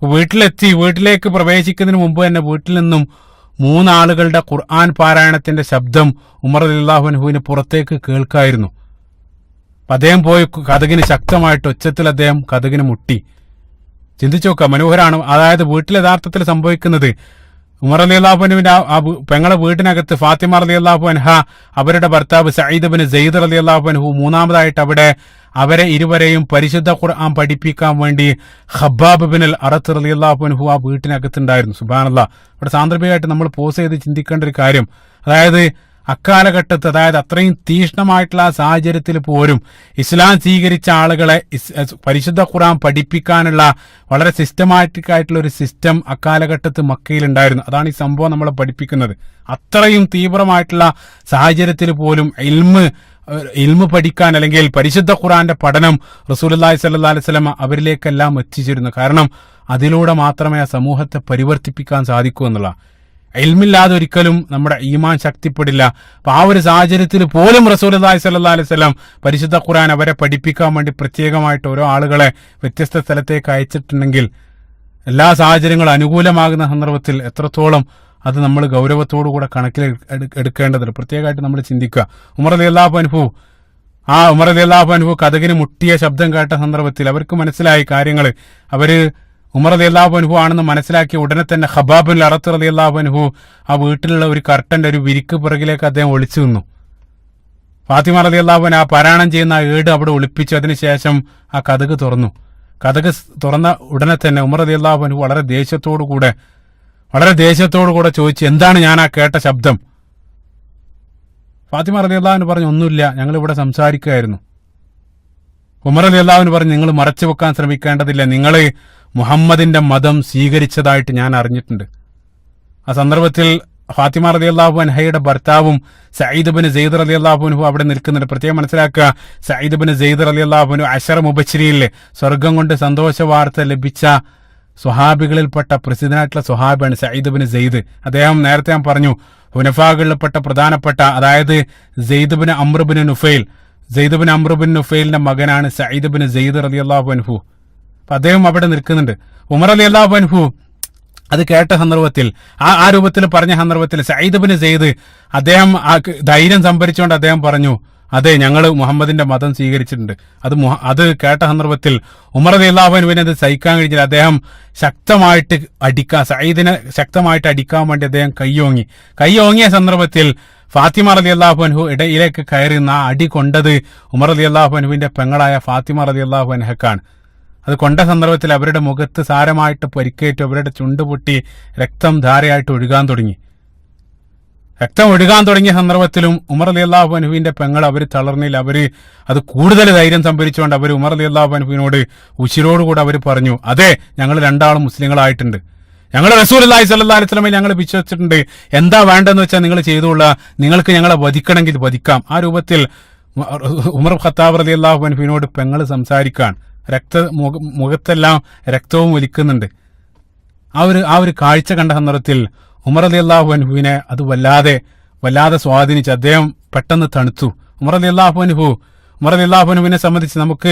വീട്ടിലേക്ക് പ്രവേശിക്കുന്നതിന് മുമ്പ് തന്നെ വീട്ടിൽ നിന്നും 3 ആളുകളുടെ ഖുർആൻ പാരായണത്തിന്റെ ശബ്ദം ഉമർ റളിയല്ലാഹു അൻഹുവിന് പുറത്തേക്ക് കേൾക്കായിരുന്നു. അദ്ദേഹം പോയി കതകിന് ശക്തമായിട്ട് ഉച്ചത്തിൽ അദ്ദേഹം കതകിന് മുട്ടി. ചിന്തിച്ചു നോക്കുക, മനോഹരാണ്. അതായത് വീട്ടിൽ യഥാർത്ഥത്തിൽ സംഭവിക്കുന്നത്, ഉമർ റളിയല്ലാഹു അൻഹുവിന്റെ ആ പെങ്ങളെ വീട്ടിനകത്ത് ഫാത്തിമ റളിയല്ലാഹു അൻഹ, അവരുടെ ഭർത്താവ് സഈദ് ഇബ്നു സെയ്ദ് റളിയല്ലാഹു അൻഹു, മൂന്നാമതായിട്ട് അവരെ ഇരുവരെയും പരിശുദ്ധ ഖുർആൻ പഠിപ്പിക്കാൻ വേണ്ടി ഖബ്ബാബ് ഇബ്നുൽ അറത്ത് റളിയല്ലാഹു അൻഹു ആ വീട്ടിനകത്തുണ്ടായിരുന്നു. സുബ്ഹാനല്ലാഹ്. ഇവിടെ സാന്ദർഭികമായിട്ട് നമ്മൾ പോസ് ചെയ്ത് ചിന്തിക്കേണ്ട ഒരു കാര്യം, അതായത് അക്കാലഘട്ടത്ത്, അതായത് അത്രയും തീഷ്ണമായിട്ടുള്ള ആ സാഹചര്യത്തിൽ പോലും ഇസ്ലാം സ്വീകരിച്ച ആളുകളെ പരിശുദ്ധ ഖുർആൻ പഠിപ്പിക്കാനുള്ള വളരെ സിസ്റ്റമാറ്റിക് ആയിട്ടുള്ള ഒരു സിസ്റ്റം അക്കാലഘട്ടത്ത് മക്കയിൽ ഉണ്ടായിരുന്നു. അതാണ് ഈ സംഭവം നമ്മളെ പഠിപ്പിക്കുന്നത്. അത്രയും തീവ്രമായിട്ടുള്ള സാഹചര്യത്തിൽ പോലും ഇൽമ് പഠിക്കാൻ, അല്ലെങ്കിൽ പരിശുദ്ധ ഖുർആന്റെ പഠനം റസൂലുള്ളാഹി സ്വല്ലല്ലാഹു അലൈഹി വസല്ലം അവരിലേക്കെല്ലാം എത്തിച്ചിരുന്നു. കാരണം അതിലൂടെ മാത്രമേ ആ സമൂഹത്തെ പരിവർത്തിപ്പിക്കാൻ സാധിക്കൂ എന്നുള്ള. ഇൽമില്ലാതെ ഒരിക്കലും നമ്മുടെ ഈമാൻ ശക്തിപ്പെടില്ല. അപ്പൊ ആ ഒരു സാഹചര്യത്തിൽ പോലും റസൂലുള്ളാഹി സ്വല്ലല്ലാഹു അലൈഹി വസല്ലം പരിശുദ്ധ ഖുർആൻ അവരെ പഠിപ്പിക്കാൻ വേണ്ടി പ്രത്യേകമായിട്ട് ഓരോ ആളുകളെ വ്യത്യസ്ത സ്ഥലത്തേക്ക് അയച്ചിട്ടുണ്ടെങ്കിൽ, എല്ലാ സാഹചര്യങ്ങളും അനുകൂലമാകുന്ന സന്ദർഭത്തിൽ എത്രത്തോളം അത് നമ്മൾ ഗൗരവത്തോടുകൂടെ കണക്കിൽ എടുക്കേണ്ടതുണ്ട്. പ്രത്യേകമായിട്ട് നമ്മൾ ചിന്തിക്കുക. ഉമർ റളിയല്ലാഹു അൻഹു കതകിന് മുട്ടിയ ശബ്ദം കേട്ട സന്ദർഭത്തിൽ അവർക്ക് മനസ്സിലായി കാര്യങ്ങൾ. ഉമർ റളിയല്ലാഹു അൻഹു ആണെന്ന് മനസ്സിലാക്കിയ ഉടനെ തന്നെ ഖബ്ബാബ് ഇബ്നുൽ അറത്ത് റളിയല്ലാഹു അൻഹു ആ വീട്ടിലുള്ള ഒരു കർട്ടന്റെ ഒരു വിരിക്ക് പിറകിലേക്ക് അദ്ദേഹം ഒളിച്ചു നിന്നു. ഫാത്തിമ റളിയല്ലാഹു അൻഹ ആ പാരായണം ചെയ്യുന്ന ഏട് അവിടെ ഒളിപ്പിച്ചു. അതിനുശേഷം ആ കതക് തുറന്ന ഉടനെ തന്നെ ഉമർ റളിയല്ലാഹു അൻഹു വളരെ ദേഷ്യത്തോടു കൂടെ ചോദിച്ചു, എന്താണ് ഞാൻ ആ കേട്ട ശബ്ദം? ഫാത്തിമ റളിയല്ലാഹു അൻഹ പറഞ്ഞു, ഒന്നുമില്ല, ഞങ്ങൾ ഇവിടെ സംസാരിക്കുകയായിരുന്നു. ഉമർ റളിയല്ലാഹു അൻഹു പറഞ്ഞു, നിങ്ങൾ മറച്ചു വെക്കാൻ ശ്രമിക്കേണ്ടതില്ല, നിങ്ങൾ മുഹമ്മദിന്റെ മതം സ്വീകരിച്ചതായിട്ട് ഞാൻ അറിഞ്ഞിട്ടുണ്ട്. ആ സന്ദർഭത്തിൽ ഫാത്തിമ റളിയല്ലാഹു അൻഹയുടെ ഭർത്താവും സഈദ് ഇബ്നു സെയ്ദ് റളിയല്ലാഹു അൻഹു അവിടെ നിൽക്കുന്നുണ്ട്. പ്രത്യേകം മനസ്സിലാക്കുക, സഈദ് ഇബ്നു സെയ്ദ് റളിയല്ലാഹു അൻഹു അശറ മുബശ്ശിരീനിലെ സ്വർഗം കൊണ്ട് സന്തോഷ വാർത്ത ലഭിച്ച സ്വഹാബികളിൽപ്പെട്ട പ്രസിദ്ധനായിട്ടുള്ള സ്വഹാബിയാണ് സഈദ് ഇബ്നു സെയ്ദ്. അദ്ദേഹം നേരത്തെ ഞാൻ പറഞ്ഞു, ഹുനഫാകളിൽപ്പെട്ട പ്രധാനപ്പെട്ട, അതായത് സെയ്ദ് ഇബ്നു അംർ ഇബ്നു നുഫൈലിന്റെ മകനാണ് സഈദ് ഇബ്നു സെയ്ദ് റളിയല്ലാഹു അൻഹു. അപ്പൊ അദ്ദേഹം അവിടെ നിൽക്കുന്നുണ്ട്. ഉമർ റളിയല്ലാഹു അൻഹു അത് കേട്ട സന്ദർഭത്തിൽ, ആ രൂപത്തിൽ പറഞ്ഞ സന്ദർഭത്തിൽ സഈദ് ഇബ്നു സെയ്ദ് അദ്ദേഹം ധൈര്യം സംഭരിച്ചുകൊണ്ട് അദ്ദേഹം പറഞ്ഞു, അതെ, ഞങ്ങൾ മുഹമ്മദിന്റെ മതം സ്വീകരിച്ചിട്ടുണ്ട്. അത് കേട്ട സന്ദർഭത്തിൽ ഉമർ റളിയല്ലാഹു അൻഹുവിനെ അത് സഹിക്കാൻ കഴിഞ്ഞില്ല. അദ്ദേഹം സഈദിനെ ശക്തമായിട്ട് അടിക്കാൻ വേണ്ടി അദ്ദേഹം കൈയോങ്ങിയ സന്ദർഭത്തിൽ ഫാത്തിമ റളിയല്ലാഹു അൻഹു ഇടയിലേക്ക് കയറി ആ അടി കൊണ്ടത് ഉമർ റളിയല്ലാഹു അൻഹുവിന്റെ പെങ്ങളായ ഫാത്തിമ റളിയല്ലാഹു അൻഹക്കാണ്. അത് കൊണ്ട സന്ദർഭത്തിൽ അവരുടെ മുഖത്ത് സാരമായിട്ട് പരിക്കേറ്റു, അവരുടെ ചുണ്ട് പൊട്ടി രക്തം ധാരയായിട്ട് ഒഴുകാൻ തുടങ്ങിയ സന്ദർഭത്തിലും ഉമർ റളിയല്ലാഹു അൻഹുവിന്റെ പെങ്ങൾ അവർ തളർന്നില്ല. അത് കൂടുതൽ ധൈര്യം സംഭരിച്ചുകൊണ്ട് അവർ ഉമർ റളിയല്ലാഹു അൻഹുവിനോട് ഉശിരോടുകൂടെ അവർ പറഞ്ഞു, അതെ, ഞങ്ങൾ രണ്ടാളും മുസ്ലിങ്ങളായിട്ടുണ്ട്, ഞങ്ങൾ റസൂലുള്ളാഹി സ്വല്ലല്ലാഹു അലൈഹി വസല്ലമയെ ഞങ്ങൾ വിശ്വസിച്ചിട്ടുണ്ട്, എന്താ വേണ്ടെന്ന് വെച്ചാൽ നിങ്ങൾ ചെയ്തുകൊള്ളുക, നിങ്ങൾക്ക് ഞങ്ങളെ വധിക്കണമെങ്കിൽ വധിക്കാം. ആ രൂപത്തിൽ ഉമർ ഖത്താബ് റളിയല്ലാഹു അൻഹുവിനോട് പെങ്ങൾ സംസാരിക്കാൻ, മുഖത്തെല്ലാം രക്തവും ഒലിക്കുന്നുണ്ട്. ആ ഒരു കാഴ്ച കണ്ട സന്ദർഭത്തിൽ ഉമർ റളിയല്ലാഹു അൻഹുവിനെ അത് വല്ലാതെ സ്വാധീനിച്ചു. അദ്ദേഹം പെട്ടെന്ന് തണുത്തു. ഉമർ റളിയല്ലാഹു അൻഹുവിനെ സംബന്ധിച്ച് നമുക്ക്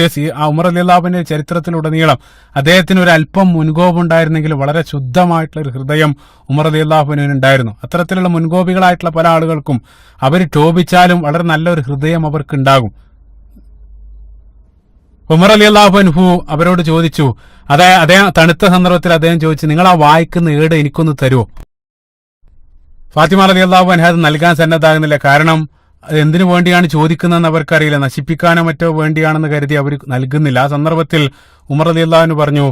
ഉമർ റളിയല്ലാഹു അൻഹുവിന്റെ ചരിത്രത്തിലുടനീളം അദ്ദേഹത്തിന് ഒരു അല്പം മുൻകോപം ഉണ്ടായിരുന്നെങ്കിൽ വളരെ ശുദ്ധമായിട്ടുള്ള ഒരു ഹൃദയം ഉമർ റളിയല്ലാഹു അൻഹുവിന് ഉണ്ടായിരുന്നു. അത്തരത്തിലുള്ള മുൻകോപികളായിട്ടുള്ള പല ആളുകൾക്കും അവർ ടോപിച്ചാലും വളരെ നല്ലൊരു ഹൃദയം അവർക്ക് ഉണ്ടാകും. ഉമർ റളിയല്ലാഹു അൻഹു അവരോട് ചോദിച്ചു, അദ്ദേഹം തണുത്ത സന്ദർഭത്തിൽ അദ്ദേഹം ചോദിച്ചു, നിങ്ങൾ ആ വായിക്കുന്ന ഏട് എനിക്കൊന്ന് തരുമോ? ഫാത്തിമ റളിയല്ലാഹു അൻഹ അത് നൽകാൻ സന്നദ്ധാകുന്നില്ല. കാരണം അത് എന്തിനു വേണ്ടിയാണ് ചോദിക്കുന്നതെന്ന് അവർക്കറിയില്ല, നശിപ്പിക്കാനോ മറ്റോ വേണ്ടിയാണെന്ന് കരുതി അവർ നൽകുന്നില്ല. ആ സന്ദർഭത്തിൽ ഉമർ റളിയല്ലാഹു അൻഹു പറഞ്ഞു,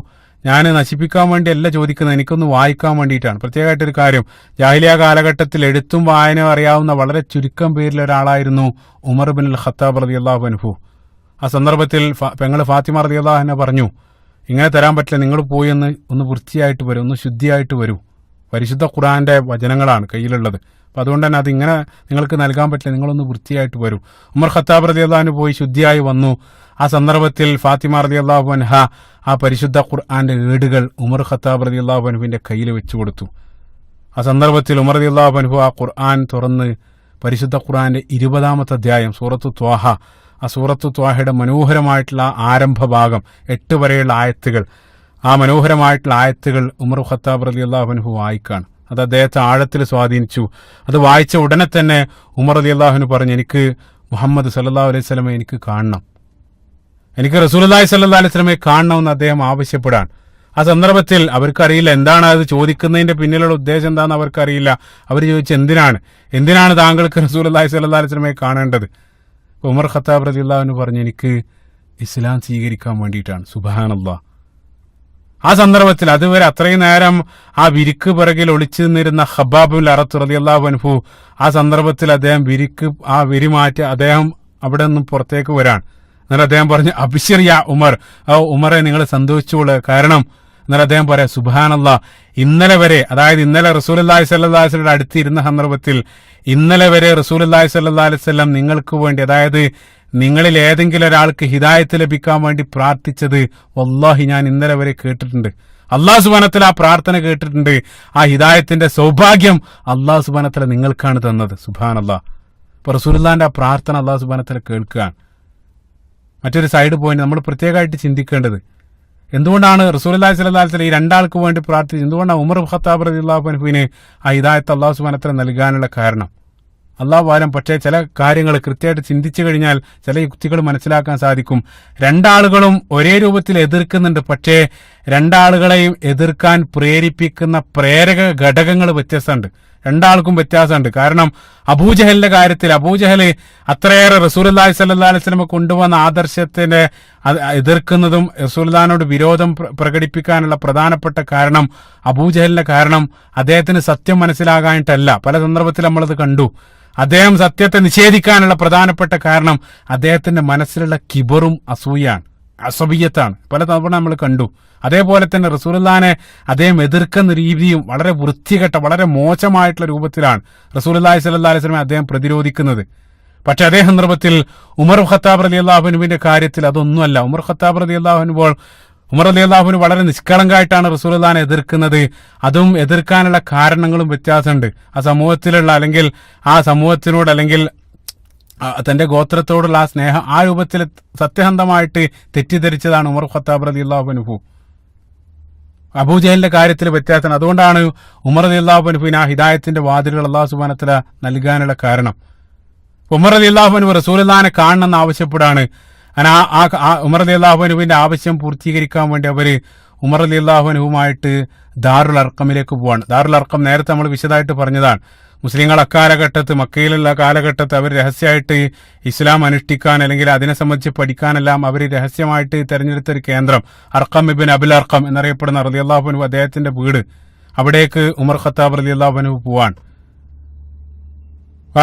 ഞാൻ നശിപ്പിക്കാൻ വേണ്ടിയല്ല ചോദിക്കുന്നത്, എനിക്കൊന്ന് വായിക്കാൻ വേണ്ടിയിട്ടാണ്. പ്രത്യേകമായിട്ടൊരു കാര്യം, ജാഹിലിയ കാലഘട്ടത്തിൽ എഴുത്തും വായനയും അറിയാവുന്ന വളരെ ചുരുക്കം പേരിൽ ഒരാളായിരുന്നു ഉമർ ഇബ്നുൽ ഖത്താബ് റളിയല്ലാഹു അൻഹു. ആ സന്ദർഭത്തിൽ പെങ്ങള് ഫാത്തിമ റളിയല്ലാഹു അൻഹ പറഞ്ഞു, ഇങ്ങനെ തരാൻ പറ്റില്ല, നിങ്ങൾ പോയി ഒന്ന് വൃത്തിയായിട്ട് വരൂ, ഒന്ന് ശുദ്ധിയായിട്ട് വരൂ. പരിശുദ്ധ ഖുർആന്റെ വചനങ്ങളാണ് കയ്യിലുള്ളത്, അപ്പൊ അതുകൊണ്ട് തന്നെ അതിങ്ങനെ നിങ്ങൾക്ക് നൽകാൻ പറ്റില്ല, നിങ്ങളൊന്ന് വൃത്തിയായിട്ട് വരൂ. ഉമർ ഖത്താബ് റളിയല്ലാഹു അൻഹു പോയി ശുദ്ധിയായി വന്നു. ആ സന്ദർഭത്തിൽ ഫാത്തിമ റളിയല്ലാഹു അൻഹ ആ പരിശുദ്ധ ഖുർആന്റെ ഏടുകൾ ഉമർ ഖത്താബ് റളിയല്ലാഹു അൻഹുവിന്റെ കയ്യിൽ വെച്ചു കൊടുത്തു. ആ സന്ദർഭത്തിൽ ഉമർ റളിയല്ലാഹു അൻഹു ആ ഖുർആൻ തുറന്ന് പരിശുദ്ധ ഖുർആന്റെ 20-ാമത്തെ അധ്യായം സൂറത്തു ത്വാഹ, ആ സൂറത്തു ത്വാഹയുടെ മനോഹരമായിട്ടുള്ള ആരംഭ ഭാഗം 8 വരെയുള്ള ആയത്തുകൾ, ആ മനോഹരമായിട്ടുള്ള ആയത്തുകൾ ഉമർ ഖത്താബ് റളിയല്ലാഹു അൻഹു വായിക്കാണ്. അത് അദ്ദേഹത്തെ ആഴത്തിൽ സ്വാധീനിച്ചു. അത് വായിച്ച ഉടനെ തന്നെ ഉമർ റളിയല്ലാഹു അൻഹു പറഞ്ഞു, എനിക്ക് മുഹമ്മദ് സല്ലല്ലാഹു അലൈഹി വസല്ലമയെ എനിക്ക് കാണണം, എനിക്ക് റസൂലുള്ളാഹി സ്വല്ലല്ലാഹു അലൈഹി വസല്ലമയെ കാണണമെന്ന് അദ്ദേഹം ആവശ്യപ്പെടാൻ. ആ സന്ദർഭത്തിൽ അവർക്കറിയില്ല എന്താണ് അത് ചോദിക്കുന്നതിന്റെ പിന്നിലുള്ള ഉദ്ദേശം എന്താണെന്ന് അവർക്കറിയില്ല. അവർ ചോദിച്ചു, എന്തിനാണ് താങ്കൾക്ക് റസൂലുള്ളാഹി സ്വല്ലല്ലാഹു അലൈഹി വസല്ലമയെ കാണേണ്ടത്? ഉമർ ഖത്താബ് റളിയല്ലാഹു അൻഹു പറഞ്ഞു, എനിക്ക് ഇസ്ലാം സ്വീകരിക്കാൻ വേണ്ടിയിട്ടാണ്. സുബ്ഹാനല്ലാഹ്. ആ സന്ദർഭത്തിൽ അതുവരെ അത്രയും നേരം ആ വിരിക്ക് പിറകിൽ ഒളിച്ചു നിന്നിരുന്ന ഖബ്ബാബ് ബിൻ അറത്ത് റളിയല്ലാഹു അൻഹു ആ സന്ദർഭത്തിൽ അദ്ദേഹം ആ വിരി മാറ്റി അദ്ദേഹം അവിടെ നിന്നും പുറത്തേക്ക് വരാൻ. എന്നാൽ അദ്ദേഹം പറഞ്ഞു, അബ്ശിർ യാ ഉമർ, ഉമറെ നിങ്ങൾ സന്തോഷിച്ചോളൂ. കാരണം എന്നാൽ അദ്ദേഹം പറയാം, സുബ്ഹാനല്ലാഹ്, ഇന്നലെ വരെ, അതായത് ഇന്നലെ റസൂലുള്ളാഹി സ്വല്ലല്ലാഹു അലൈഹി വസല്ലം അടുത്ത് ഇരുന്ന സന്ദർഭത്തിൽ ഇന്നലെ വരെ റസൂലുള്ളാഹി സ്വല്ലല്ലാഹു അലൈഹി വസല്ലം നിങ്ങൾക്ക് വേണ്ടി, അതായത് നിങ്ങളിൽ ഏതെങ്കിലും ഒരാൾക്ക് ഹിദായത്ത് ലഭിക്കാൻ വേണ്ടി പ്രാർത്ഥിച്ചത് വല്ലാഹി ഞാൻ ഇന്നലെ വരെ കേട്ടിട്ടുണ്ട്. അല്ലാഹു സുബ്ഹാനഹു വ തആല ആ പ്രാർത്ഥന കേട്ടിട്ടുണ്ട്. ആ ഹിദായത്തിന്റെ സൗഭാഗ്യം അല്ലാഹു സുബ്ഹാനഹു വ തആല നിങ്ങൾക്കാണ് തന്നത്. സുബ്ഹാനല്ലാഹ്. ഇപ്പൊ റസൂലുള്ളാഹിന്റെ ആ പ്രാർത്ഥന അല്ലാഹു സുബ്ഹാനഹു വ തആല കേൾക്കുകയാണ്. മറ്റൊരു സൈഡ് പോയിന്റ് നമ്മൾ പ്രത്യേകമായിട്ട് ചിന്തിക്കേണ്ടത്, എന്തുകൊണ്ടാണ് റസൂലുള്ളാഹി സ്വല്ലല്ലാഹു അലൈഹി വസല്ലം ഈ രണ്ടാൾക്ക് വേണ്ടി പ്രാർത്ഥിച്ചത്? എന്തുകൊണ്ടാണ് ഉമർ ഖത്താബ് റളിയല്ലാഹു അൻഹുവിന് ആ ഹിദായത്ത് അല്ലാഹു സുബ്ഹാനഹു വ തആല നൽകാനുള്ള കാരണം? അല്ലാഹു ആലം. പക്ഷേ ചില കാര്യങ്ങൾ കൃത്യമായിട്ട് ചിന്തിച്ചു കഴിഞ്ഞാൽ ചില യുക്തികൾ മനസ്സിലാക്കാൻ സാധിക്കും. രണ്ടാളുകളും ഒരേ രൂപത്തിൽ എതിർക്കുന്നുണ്ട്, പക്ഷേ രണ്ടാളുകളെയും എതിർക്കാൻ പ്രേരിപ്പിക്കുന്ന പ്രേരക ഘടകങ്ങൾ വ്യത്യസ്തമുണ്ട്. രണ്ടാൾക്കും വ്യത്യാസമുണ്ട്. കാരണം അബൂജഹലിന്റെ കാര്യത്തിൽ അബൂജഹൽ അത്രയേറെ റസൂലുള്ളാഹി സ്വല്ലല്ലാഹു അലൈഹി വസല്ലം കൊണ്ടുവന്ന ആദർശത്തിനെ എതിർക്കുന്നതും റസൂലുള്ളാഹിനോട് വിരോധം പ്രകടിപ്പിക്കാനുള്ള പ്രധാനപ്പെട്ട കാരണം അബൂജഹലിന്റെ കാരണം അദ്ദേഹത്തിന് സത്യം മനസ്സിലാകാനിട്ടല്ല. പല സന്ദർഭത്തിൽ നമ്മളത് കണ്ടു. അദ്ദേഹം സത്യത്തെ നിഷേധിക്കാനുള്ള പ്രധാനപ്പെട്ട കാരണം അദ്ദേഹത്തിന്റെ മനസ്സിലുള്ള കിബറും അസൂയാണ്, അസബിയത്താണ്. പല തവണ നമ്മൾ കണ്ടു. അതേപോലെ തന്നെ റസൂലുള്ളാഹിനെ അദ്ദേഹം എതിർക്കുന്ന രീതിയും വളരെ വൃത്തികെട്ട, വളരെ മോശമായിട്ടുള്ള രൂപത്തിലാണ് റസൂലുള്ളാഹി സ്വല്ലല്ലാഹു അലൈഹി വസല്ലം അദ്ദേഹം പ്രതിരോധിക്കുന്നത്. പക്ഷെ അതേ സന്ദർഭത്തിൽ ഉമർ ഖത്താബ് റളിയല്ലാഹു അൻഹുവിന്റെ കാര്യത്തിൽ അതൊന്നുമല്ല. ഉമർ ഖത്താബ് റളിയല്ലാഹു അൻഹു വളരെ നിഷ്കളങ്കമായിട്ടാണ് റസൂലുള്ളാഹിനെ എതിർക്കുന്നത്. അതും എതിർക്കാനുള്ള കാരണങ്ങളും വ്യത്യാസമുണ്ട്. ആ സമൂഹത്തിലുള്ള, അല്ലെങ്കിൽ ആ സമൂഹത്തിനോട്, അല്ലെങ്കിൽ തന്റെ ഗോത്രത്തോടുള്ള ആ സ്നേഹം ആ രൂപത്തിൽ സത്യസന്ധമായിട്ട് തെറ്റിദ്ധരിച്ചതാണ് ഉമർ ഖത്താബ് റളിയല്ലാഹു അൻഹു. അബൂജഹലിന്റെ കാര്യത്തിൽ വ്യത്യാസമാണ്. അതുകൊണ്ടാണ് ഉമർ റളിയല്ലാഹു അൻഹുവിന് ആ ഹിദായത്തിന്റെ വാതിലുകൾ അല്ലാഹു സുബ്ഹാനഹു വ തആല നൽകാനുള്ള കാരണം. ഉമർ റളിയല്ലാഹു അൻഹു റസൂലുള്ളാഹിനെ കാണണമെന്ന് ആവശ്യപ്പെടാണ്. ഉമർ റളിയല്ലാഹു അൻഹുവിന്റെ ആവശ്യം പൂർത്തീകരിക്കാൻ വേണ്ടി അവര് ഉമർ റളിയല്ലാഹു അൻഹുവുമായിട്ട് ദാറുൽ അർഖമിലേക്ക് പോവാണ്. ദാറുൽ അർഖം നേരത്തെ നമ്മൾ വിശദമായിട്ട് പറഞ്ഞതാണ്. മുസ്ലിങ്ങൾ അക്കാലഘട്ടത്ത്, മക്കയിലുള്ള കാലഘട്ടത്ത് അവർ രഹസ്യമായിട്ട് ഇസ്ലാം അനുഷ്ഠിക്കാൻ, അല്ലെങ്കിൽ അതിനെ സംബന്ധിച്ച് പഠിക്കാനെല്ലാം അവർ രഹസ്യമായിട്ട് തെരഞ്ഞെടുത്ത ഒരു കേന്ദ്രം അർഖം ഇബ്നു അബിൽ അർഖം എന്നറിയപ്പെടുന്ന റളിയല്ലാഹു അൻഹു അദ്ദേഹത്തിന്റെ വീട്, അവിടേക്ക് ഉമർ ഖത്താബ് റളിയല്ലാഹു അൻഹു പോവാൻ.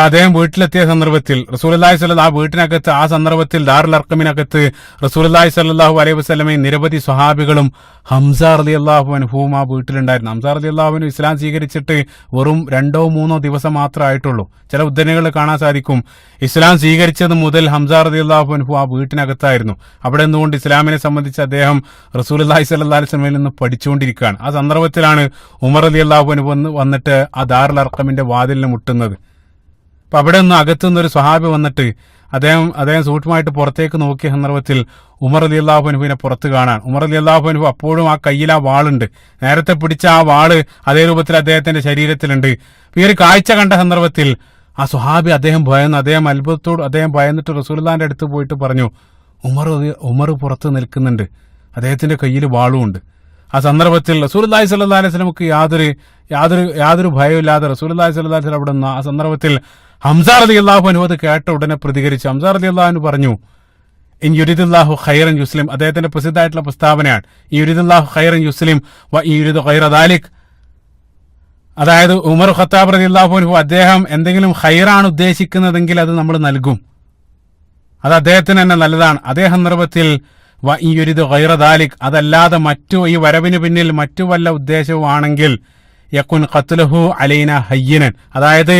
അദ്ദേഹം വീട്ടിലെത്തിയ സന്ദർഭത്തിൽ റസൂലുള്ളാഹി സ്വല്ലല്ലാഹു ആ വീട്ടിനകത്ത്, ആ സന്ദർഭത്തിൽ ദാറുൽ അർഖമിനകത്ത് റസൂലുള്ളാഹി സ്വല്ലല്ലാഹു അലൈഹി വസല്ലമയും നിരവധി സ്വഹാബികളും ഹംസ റളിയല്ലാഹു അൻഹുവും ആ വീട്ടിലുണ്ടായിരുന്നു. ഹംസ റളിയല്ലാഹു അൻഹു ഇസ്ലാം സ്വീകരിച്ചിട്ട് വെറും 2-3 ദിവസം മാത്രമേ ആയിട്ടുള്ളൂ. ചില ഉദ്ധരണികൾ കാണാൻ സാധിക്കും, ഇസ്ലാം സ്വീകരിച്ചത് മുതൽ ഹംസ റളിയല്ലാഹു അൻഹു ആ വീട്ടിനകത്തായിരുന്നു. അവിടെ നിന്നുകൊണ്ട് ഇസ്ലാമിനെ സംബന്ധിച്ച് അദ്ദേഹം റസൂലുള്ളാഹി സ്വല്ലല്ലാഹു അലൈഹി വസല്ലമയിൽ നിന്ന് പഠിച്ചുകൊണ്ടിരിക്കുകയാണ്. ആ സന്ദർഭത്തിൽ ഉമർ റളിയല്ലാഹു അൻഹു വന്നിട്ട് ആ ദാറുൽ അർഖമിന്റെ വാതിലിന് മുട്ടുന്നത്. അപ്പൊ അവിടെ നിന്ന് അകത്തുനിന്നൊരു സ്വഹാബി വന്നിട്ട് അദ്ദേഹം സൂക്ഷ്മമായിട്ട് പുറത്തേക്ക് നോക്കിയ സന്ദർഭത്തിൽ ഉമർ റളിയല്ലാഹു അൻഹുവിനെ പുറത്ത് കാണാൻ. ഉമർ റളിയല്ലാഹു അൻഹു അപ്പോഴും ആ കയ്യിൽ ആ വാളുണ്ട്, നേരത്തെ പിടിച്ച ആ വാള് അതേ രൂപത്തിൽ അദ്ദേഹത്തിന്റെ ശരീരത്തിലുണ്ട്. ഈ ഒരു കാഴ്ച കണ്ട സന്ദർഭത്തിൽ ആ സ്വഹാബി അദ്ദേഹം അത്ഭുതത്തോട് അദ്ദേഹം ഭയന്നിട്ട് റസൂലുള്ളാഹിന്റെ അടുത്ത് പോയിട്ട് പറഞ്ഞു, ഉമർ പുറത്ത് നിൽക്കുന്നുണ്ട്, അദ്ദേഹത്തിന്റെ കയ്യിൽ വാളുമുണ്ട്. ആ സന്ദർഭത്തിൽ റസൂലുള്ളാഹി സ്വല്ലല്ലാഹി അലൈഹി വസല്ലമക്ക് യാതൊരു ഭയമില്ലാതെ റസൂലുള്ളാഹി സ്വല്ലല്ലാഹി അലൈഹി വസല്ലം അവിടെ നിന്ന് ആ സന്ദർഭത്തിൽ ഹംസ റളിയല്ലാഹു അൻഹു അത് കേട്ട ഉടനെ പ്രതികരിച്ചു. ഹംസ റളിയല്ലാഹു അൻഹു പറഞ്ഞു, ഇൻ യുരിദുല്ലാഹു ഖൈറൻ യുസ്ലിം, അദ്ദേഹത്തിന്റെ പ്രസിദ്ധമായിട്ടുള്ള പ്രസ്താവനയാണ്. ഈ യുരിദുല്ലാഹു ഖൈറൻ യുസ്ലിം വ യുരിദു ഖൈറ ദാലിക്, അതായത് ഉമർ ഖത്താബ് റളിയല്ലാഹു അൻഹു അദ്ദേഹം എന്തെങ്കിലും ഖൈറാണ് ഉദ്ദേശിക്കുന്നതെങ്കിൽ അത് നമ്മൾ നൽകും, അത് അദ്ദേഹത്തിന് തന്നെ നല്ലതാണ്. അതേ സന്ദർഭത്തിൽ വ യുരിദു ഖൈറ ദാലിക്, അതല്ലാതെ ഈ വരവിന് പിന്നിൽ മറ്റു വല്ല ഉദ്ദേശവുമാണെങ്കിൽ യകുൻ ഖത്ലുഹു അലൈന ഹയ്യിനൻ, അതായത്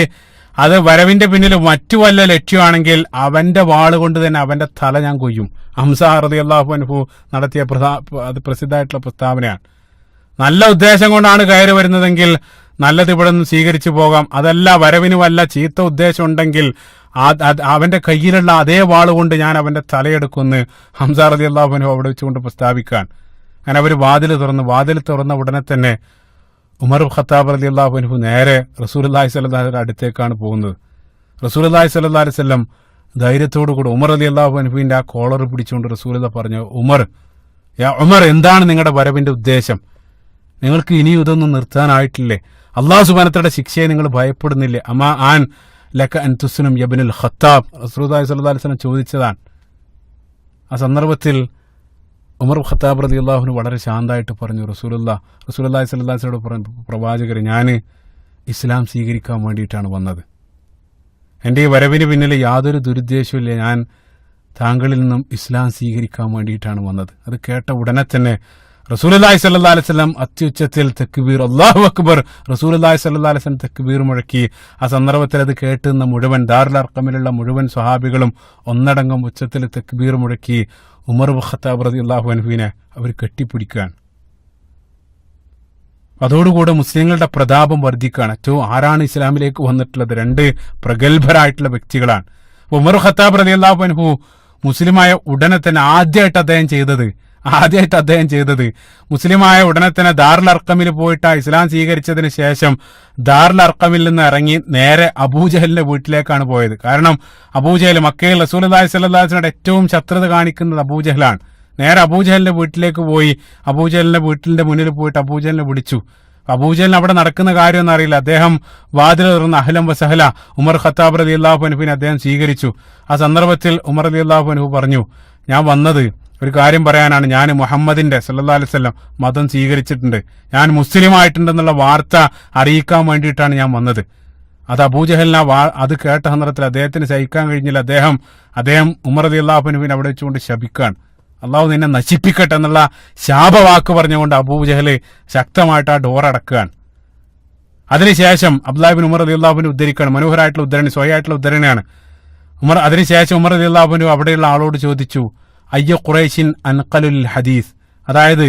അത് വരവിന്റെ പിന്നിൽ മറ്റു വല്ല ലക്ഷ്യമാണെങ്കിൽ അവന്റെ വാളുകൊണ്ട് തന്നെ അവന്റെ തല ഞാൻ കൊയ്യും. ഹംസ റളിയല്ലാഹു അൻഹു നടത്തിയ അത് പ്രസിദ്ധമായിട്ടുള്ള പ്രസ്താവനയാണ്. നല്ല ഉദ്ദേശം കൊണ്ടാണ് കയറി വരുന്നതെങ്കിൽ നല്ലത് ഇവിടെ നിന്ന് സ്വീകരിച്ചു പോകാം. അതല്ല, വരവിന് വല്ല ചീത്ത ഉദ്ദേശം ഉണ്ടെങ്കിൽ അവന്റെ കയ്യിലുള്ള അതേ വാളുകൊണ്ട് ഞാൻ അവന്റെ തലയെടുക്കുമെന്ന് ഹംസ റളിയല്ലാഹു അൻഹു അവിടെ വെച്ചുകൊണ്ട് പ്രസ്താവിക്കാൻ. അങ്ങനെ അവർ വാതിൽ തുറന്ന ഉടനെ തന്നെ ഉമർ ഖത്താബ് റളിയല്ലാഹു അൻഹു നേരെ റസൂലുള്ളാഹി സ്വല്ലല്ലാഹു അലൈഹി വസല്ലം അടുത്തേക്കാണ് പോകുന്നത്. റസൂലുള്ളാഹി സ്വല്ലല്ലാഹു അലൈഹി വസല്ലം ധൈര്യത്തോടു കൂടെ ഉമർ റളിയല്ലാഹു അൻഹുവിന്റെ ആ കോളർ പിടിച്ചുകൊണ്ട് റസൂലുള്ളാഹി പറഞ്ഞു, ഉമർ, എന്താണ് നിങ്ങളുടെ വരവിന്റെ ഉദ്ദേശം? നിങ്ങൾക്ക് ഇനിയും ഇതൊന്നും നിർത്താനായിട്ടില്ലേ? അല്ലാഹു സുബ്ഹാനഹു വ തആലയുടെ ശിക്ഷയെ നിങ്ങൾ ഭയപ്പെടുന്നില്ലേ? അമാ ആൻ ലക അൻ തുസ്ലിം യബ്നുൽ ഖത്താബ്, റസൂലുള്ളാഹി സ്വല്ലല്ലാഹു അലൈഹി വസല്ലം ചോദിച്ചതാണ്. ആ സന്ദർഭത്തിൽ ഉമർ ഖത്താബ് റളിയല്ലാഹു അൻഹു വളരെ ശാന്തമായിട്ട് പറഞ്ഞു, റസൂലുള്ളാഹി സ്വല്ലല്ലാഹു അലൈഹി വസല്ലം പറഞ്ഞു, പ്രവാചകരെ, ഞാൻ ഇസ്ലാം സ്വീകരിക്കാൻ വേണ്ടിയിട്ടാണ് വന്നത്. എൻ്റെ ഈ വരവിന് പിന്നിൽ യാതൊരു ദുരുദ്ദേശവുമില്ല, ഞാൻ താങ്കളിൽ നിന്നും ഇസ്ലാം സ്വീകരിക്കാൻ വേണ്ടിയിട്ടാണ് വന്നത്. അത് കേട്ട ഉടനെ തന്നെ റസൂലുള്ളാഹി സ്വല്ലല്ലാഹു അലൈഹി വസല്ലം അത്യുച്ചത്തിൽ തക്ബീർ, അല്ലാഹു അക്ബർ, റസൂലുള്ളാഹി സ്വല്ലല്ലാഹു അലൈഹി വസല്ലം തക്ബീർ മുഴക്കി. ആ സന്ദർഭത്തിൽ അത് കേട്ടുന്ന മുഴുവൻ ദാറുൽ അർഖമിലുള്ള മുഴുവൻ സ്വഹാബികളും ഒന്നടങ്കം ഉച്ചത്തിൽ തക്ബീർ മുഴക്കി ഉമർ ഖത്താബ് റളിയല്ലാഹു അൻഹുവിനെ അവർ കെട്ടിപ്പിടിക്കുകയാണ്. അതോടുകൂടെ മുസ്ലിങ്ങളുടെ പ്രതാപം വർദ്ധിക്കുകയാണ്. ഏറ്റവും ആരാണ് ഇസ്ലാമിലേക്ക് വന്നിട്ടുള്ളത്? 2 പ്രഗത്ഭരായിട്ടുള്ള വ്യക്തികളാണ്. ഉമർ ഖത്താബ് റളിയല്ലാഹു അൻഹു മുസ്ലിമായ ഉടനെ തന്നെ ആദ്യമായിട്ട് അദ്ദേഹം ചെയ്തത് മുസ്ലിമായ ഉടനെ തന്നെ ദാറുൽ അർഖമിൽ പോയിട്ട് ഇസ്ലാം സ്വീകരിച്ചതിന് ശേഷം ദാറുൽ അർഖമിൽ നിന്ന് ഇറങ്ങി നേരെ അബൂജഹലിന്റെ വീട്ടിലേക്കാണ് പോയത്. കാരണം അബൂജഹൽ മക്കയിൽ റസൂലുള്ളാഹി സ്വല്ലല്ലാഹു അലൈഹി വസല്ലം ഏറ്റവും ശത്രുത കാണിക്കുന്നത് അബൂജഹലാണ്. നേരെ അബൂജഹലിന്റെ വീട്ടിലേക്ക് പോയി അബൂജഹലിന്റെ വീട്ടിന്റെ മുന്നിൽ പോയിട്ട് അബൂജഹലിനെ വിളിച്ചു. അബൂജഹലിന് അവിടെ നടക്കുന്ന കാര്യമൊന്നും അറിയില്ല. അദ്ദേഹം വാതിൽ തുറന്ന് അഹ്ലൻ വസഹല, ഉമർ ഖത്താബ് റളിയല്ലാഹു അൻഹുവിനെ അദ്ദേഹം സ്വീകരിച്ചു. ആ സന്ദർഭത്തിൽ ഉമർ റളിയല്ലാഹു അൻഹു പറഞ്ഞു, ഞാൻ വന്നത് ഒരു കാര്യം പറയാനാണ്. ഞാൻ മുഹമ്മദിന്റെ സല്ലല്ലാഹു അലൈഹി വസല്ലം മതം സ്വീകരിച്ചിട്ടുണ്ട്, ഞാൻ മുസ്ലിം ആയിട്ടുണ്ടെന്നുള്ള വാർത്ത അറിയിക്കാൻ വേണ്ടിയിട്ടാണ് ഞാൻ വന്നത്. അത് അബൂജഹലിന് അത് കേട്ട സന്ദർഭത്തിൽ അദ്ദേഹത്തിന് സഹിക്കാൻ കഴിഞ്ഞില്ല. അദ്ദേഹം ഉമർ റളിയല്ലാഹു അൻഹുവിനെ അവിടെ വെച്ചുകൊണ്ട് ശപിക്കാൻ, അള്ളാഹു നിന്നെ നശിപ്പിക്കട്ടെ എന്നുള്ള ശാപവാക്ക് പറഞ്ഞുകൊണ്ട് അബൂജഹൽ ശക്തമായിട്ട് ആ ഡോർ അടക്കുകയാണ്. അതിനുശേഷം അബ്ദുല്ലാഹി ഇബ്നു ഉമർ റളിയല്ലാഹു അൻഹു ഉദ്ധരിക്കുകയാണ്. മനോഹരമായിട്ടുള്ള ഉദ്ധരണി, സ്വയമായിട്ടുള്ള ഉദ്ധരണിയാണ്. അതിനുശേഷം ഉമർ റളിയല്ലാഹു അൻഹു അവിടെയുള്ള ആളോട് ചോദിച്ചു, അയ്യ ഖുറൈശിൻ അൻഖലുൽ ഹദീസ്, അതായത്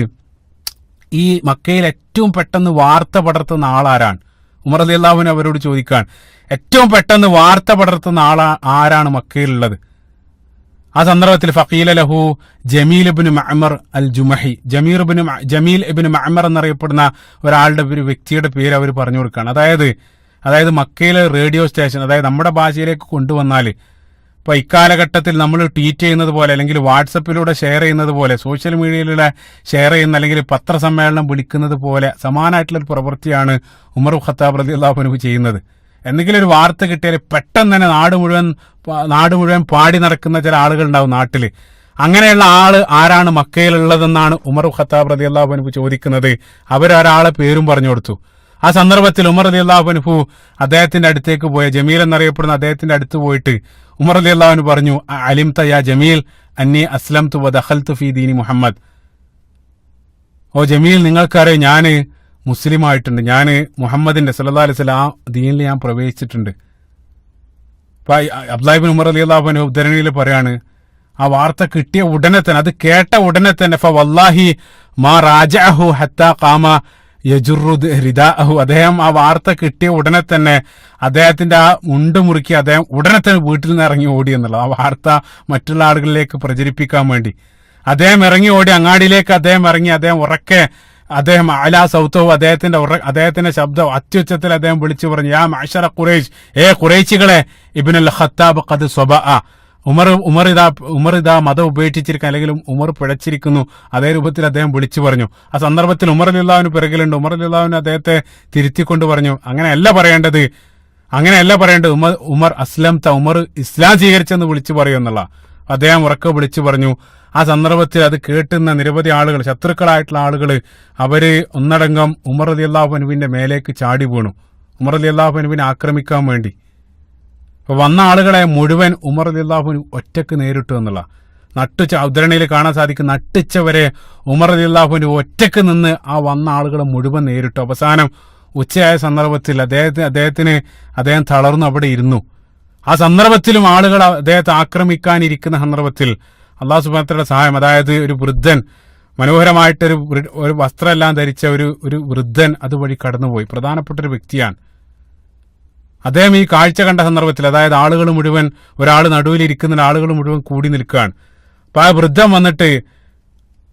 ഈ മക്കയിൽ ഏറ്റവും പെട്ടെന്ന് വാർത്ത പടർത്തുന്ന ആളാരാണ്? ഉമർ റളിയല്ലാഹു അൻഹു അവരോട് ചോദിക്കാൻ, ഏറ്റവും പെട്ടെന്ന് വാർത്ത പടർത്തുന്ന ആരാണ് മക്കയിലുള്ളത്? ആ സന്ദർഭത്തിൽ ഫഖീല ലഹു ജമീൽ ഇബ്നു മഅ്മർ അൽ ജുമഹി, ജമീൽ ഇബ്നു മഅ്മർ എന്നറിയപ്പെടുന്ന ഒരാളുടെ ഒരു വ്യക്തിയുടെ പേര് അവർ പറഞ്ഞു കൊടുക്കുകയാണ്. അതായത് മക്കയിലെ റേഡിയോ സ്റ്റേഷൻ, അതായത് നമ്മുടെ ഭാഷയിലേക്ക് കൊണ്ടുവന്നാൽ ഇപ്പൊ ഇക്കാലഘട്ടത്തിൽ നമ്മൾ ട്വീറ്റ് ചെയ്യുന്നത് പോലെ അല്ലെങ്കിൽ വാട്സപ്പിലൂടെ ഷെയർ ചെയ്യുന്നത് പോലെ സോഷ്യൽ മീഡിയയിലൂടെ ഷെയർ ചെയ്യുന്ന അല്ലെങ്കിൽ പത്രസമ്മേളനം വിളിക്കുന്നത് പോലെ സമാനമായിട്ടുള്ളൊരു പ്രവൃത്തിയാണ് ഉമർ ഖത്താബ് റളിയല്ലാഹു അൻഹു ചെയ്യുന്നത്. എന്തെങ്കിലും ഒരു വാർത്ത കിട്ടിയാൽ പെട്ടെന്ന് തന്നെ നാട് മുഴുവൻ പാടി നടക്കുന്ന ചില ആളുകൾ ഉണ്ടാവും നാട്ടിൽ. അങ്ങനെയുള്ള ആരാണ് മക്കയിലുള്ളതെന്നാണ് ഉമർ ഖത്താബ് റളിയല്ലാഹു അൻഹു ചോദിക്കുന്നത്. അവരൊരാളെ പേരും പറഞ്ഞു കൊടുത്തു. ആ സന്ദർഭത്തിൽ ഉമർ റളിയല്ലാഹു അൻഹു അദ്ദേഹത്തിന്റെ അടുത്തേക്ക് പോയ ജമീൽ എന്നറിയപ്പെടുന്ന അദ്ദേഹത്തിന്റെ അടുത്ത് പോയിട്ട് ഉമർ റളിയല്ലാഹു അൻഹു പറഞ്ഞു, അലിംത യാ ജമീൽ അന്നി അസ്ലംതു വ ദഖൽതു ഫീ ദീനി മുഹമ്മദ്. ഓ ജമീൽ, നിങ്ങൾക്കറിയാം ഞാൻ മുസ്ലിം ആയിട്ടുണ്ട്, ഞാൻ മുഹമ്മദിന്റെ സല്ലല്ലാഹു അലൈഹി വസല്ലം ആ ദീനിൽ ഞാൻ പ്രവേശിച്ചിട്ടുണ്ട്. അബ്ദുല്ലാഹി ഇബ്നു ഉമർ റളിയല്ലാഹു അൻഹു ഉദ്ധരണിയിൽ പറയാണ്, ആ വാർത്ത കിട്ടിയ ഉടനെ തന്നെ, അത് കേട്ട ഉടനെ തന്നെ ഫവല്ലാഹി മാ റാജഅഹു ഹത്താ ഖാമ യജുറു റിദാഅഹു, അദ്ദേഹം ആ വാർത്ത കിട്ടിയ ഉടനെ തന്നെ അദ്ദേഹത്തിന്റെ ആ മുണ്ട് മുറുക്കി അദ്ദേഹം ഉടനെ തന്നെ വീട്ടിൽ നിന്ന് ഇറങ്ങി ഓടി എന്നുള്ളത്. ആ വാർത്ത മറ്റുള്ള ആളുകളിലേക്ക് പ്രചരിപ്പിക്കാൻ വേണ്ടി അദ്ദേഹം ഇറങ്ങി ഓടി, അങ്ങാടിയിലേക്ക് അദ്ദേഹം ഇറങ്ങി, അദ്ദേഹം അലാ സൗത്തഹു, അദ്ദേഹത്തിന്റെ ശബ്ദം അത്യുച്ചത്തിൽ അദ്ദേഹം വിളിച്ചു പറഞ്ഞു, യാ മഅ്ശറ ഖുറൈശ്, ഖുറൈശികളെ, ഇബ്നുൽ ഖത്താബ് ഖദ് സ്വബഅ, ഉമർ ഇതാ മതം ഉപേക്ഷിച്ചിരിക്കുന്നു, അല്ലെങ്കിൽ ഉമർ പിഴച്ചിരിക്കുന്നു, അതേ രൂപത്തിൽ അദ്ദേഹം വിളിച്ചു പറഞ്ഞു. ആ സന്ദർഭത്തിൽ ഉമർ റളിയല്ലാഹുവിന് പിറകിലുണ്ട്. ഉമർ റളിയല്ലാഹുവിന് അദ്ദേഹത്തെ തിരുത്തിക്കൊണ്ട് പറഞ്ഞു, അങ്ങനെയല്ല പറയേണ്ടത്. ഉമർ ഉമർ ഇസ്ലാം സ്വീകരിച്ചെന്ന് വിളിച്ചു പറയുമെന്നുള്ള അദ്ദേഹം ഉറക്കെ വിളിച്ചു പറഞ്ഞു. ആ സന്ദർഭത്തിൽ അത് കേട്ടുന്ന നിരവധി ആളുകൾ, ശത്രുക്കളായിട്ടുള്ള ആളുകൾ, അവര് ഒന്നടങ്കം ഉമർ റളിയല്ലാഹു അൻഹുവിന്റെ മേലേക്ക് ചാടി വീണു, ഉമർ റളിയല്ലാഹു അൻഹുവിനെ ആക്രമിക്കാൻ വേണ്ടി. അപ്പൊ വന്ന ആളുകളെ മുഴുവൻ ഉമർ റളിയല്ലാഹു അൻഹു ഒറ്റക്ക് നേരിട്ടു എന്നുള്ള ഉദ്ധരണിയിൽ കാണാൻ സാധിക്കും. നട്ടുച്ചവരെ ഉമർ റളിയല്ലാഹു അൻഹു ഒറ്റക്ക് നിന്ന് ആ വന്ന ആളുകളെ മുഴുവൻ നേരിട്ടു. അവസാനം ഉച്ചയായ സന്ദർഭത്തിൽ അദ്ദേഹം തളർന്നു അവിടെ ഇരുന്നു. ആ സന്ദർഭത്തിലും ആളുകൾ അദ്ദേഹത്തെ ആക്രമിക്കാനിരിക്കുന്ന സന്ദർഭത്തിൽ അല്ലാഹു സുബ്ഹാനഹു വ തആലയുടെ സഹായം, അതായത് ഒരു വൃദ്ധൻ, മനോഹരമായിട്ടൊരു ഒരു വസ്ത്രമെല്ലാം ധരിച്ച ഒരു വൃദ്ധൻ അതുവഴി കടന്നുപോയി. പ്രധാനപ്പെട്ട ഒരു വ്യക്തിയാണ് അദ്ദേഹം. ഈ കാഴ്ച കണ്ട സന്ദർഭത്തിൽ, അതായത് ആളുകൾ മുഴുവൻ, ഒരാൾ നടുവിലിരിക്കുന്ന ആളുകൾ മുഴുവൻ കൂടി നിൽക്കുകയാണ്. അപ്പൊ ആ വൃദ്ധൻ വന്നിട്ട്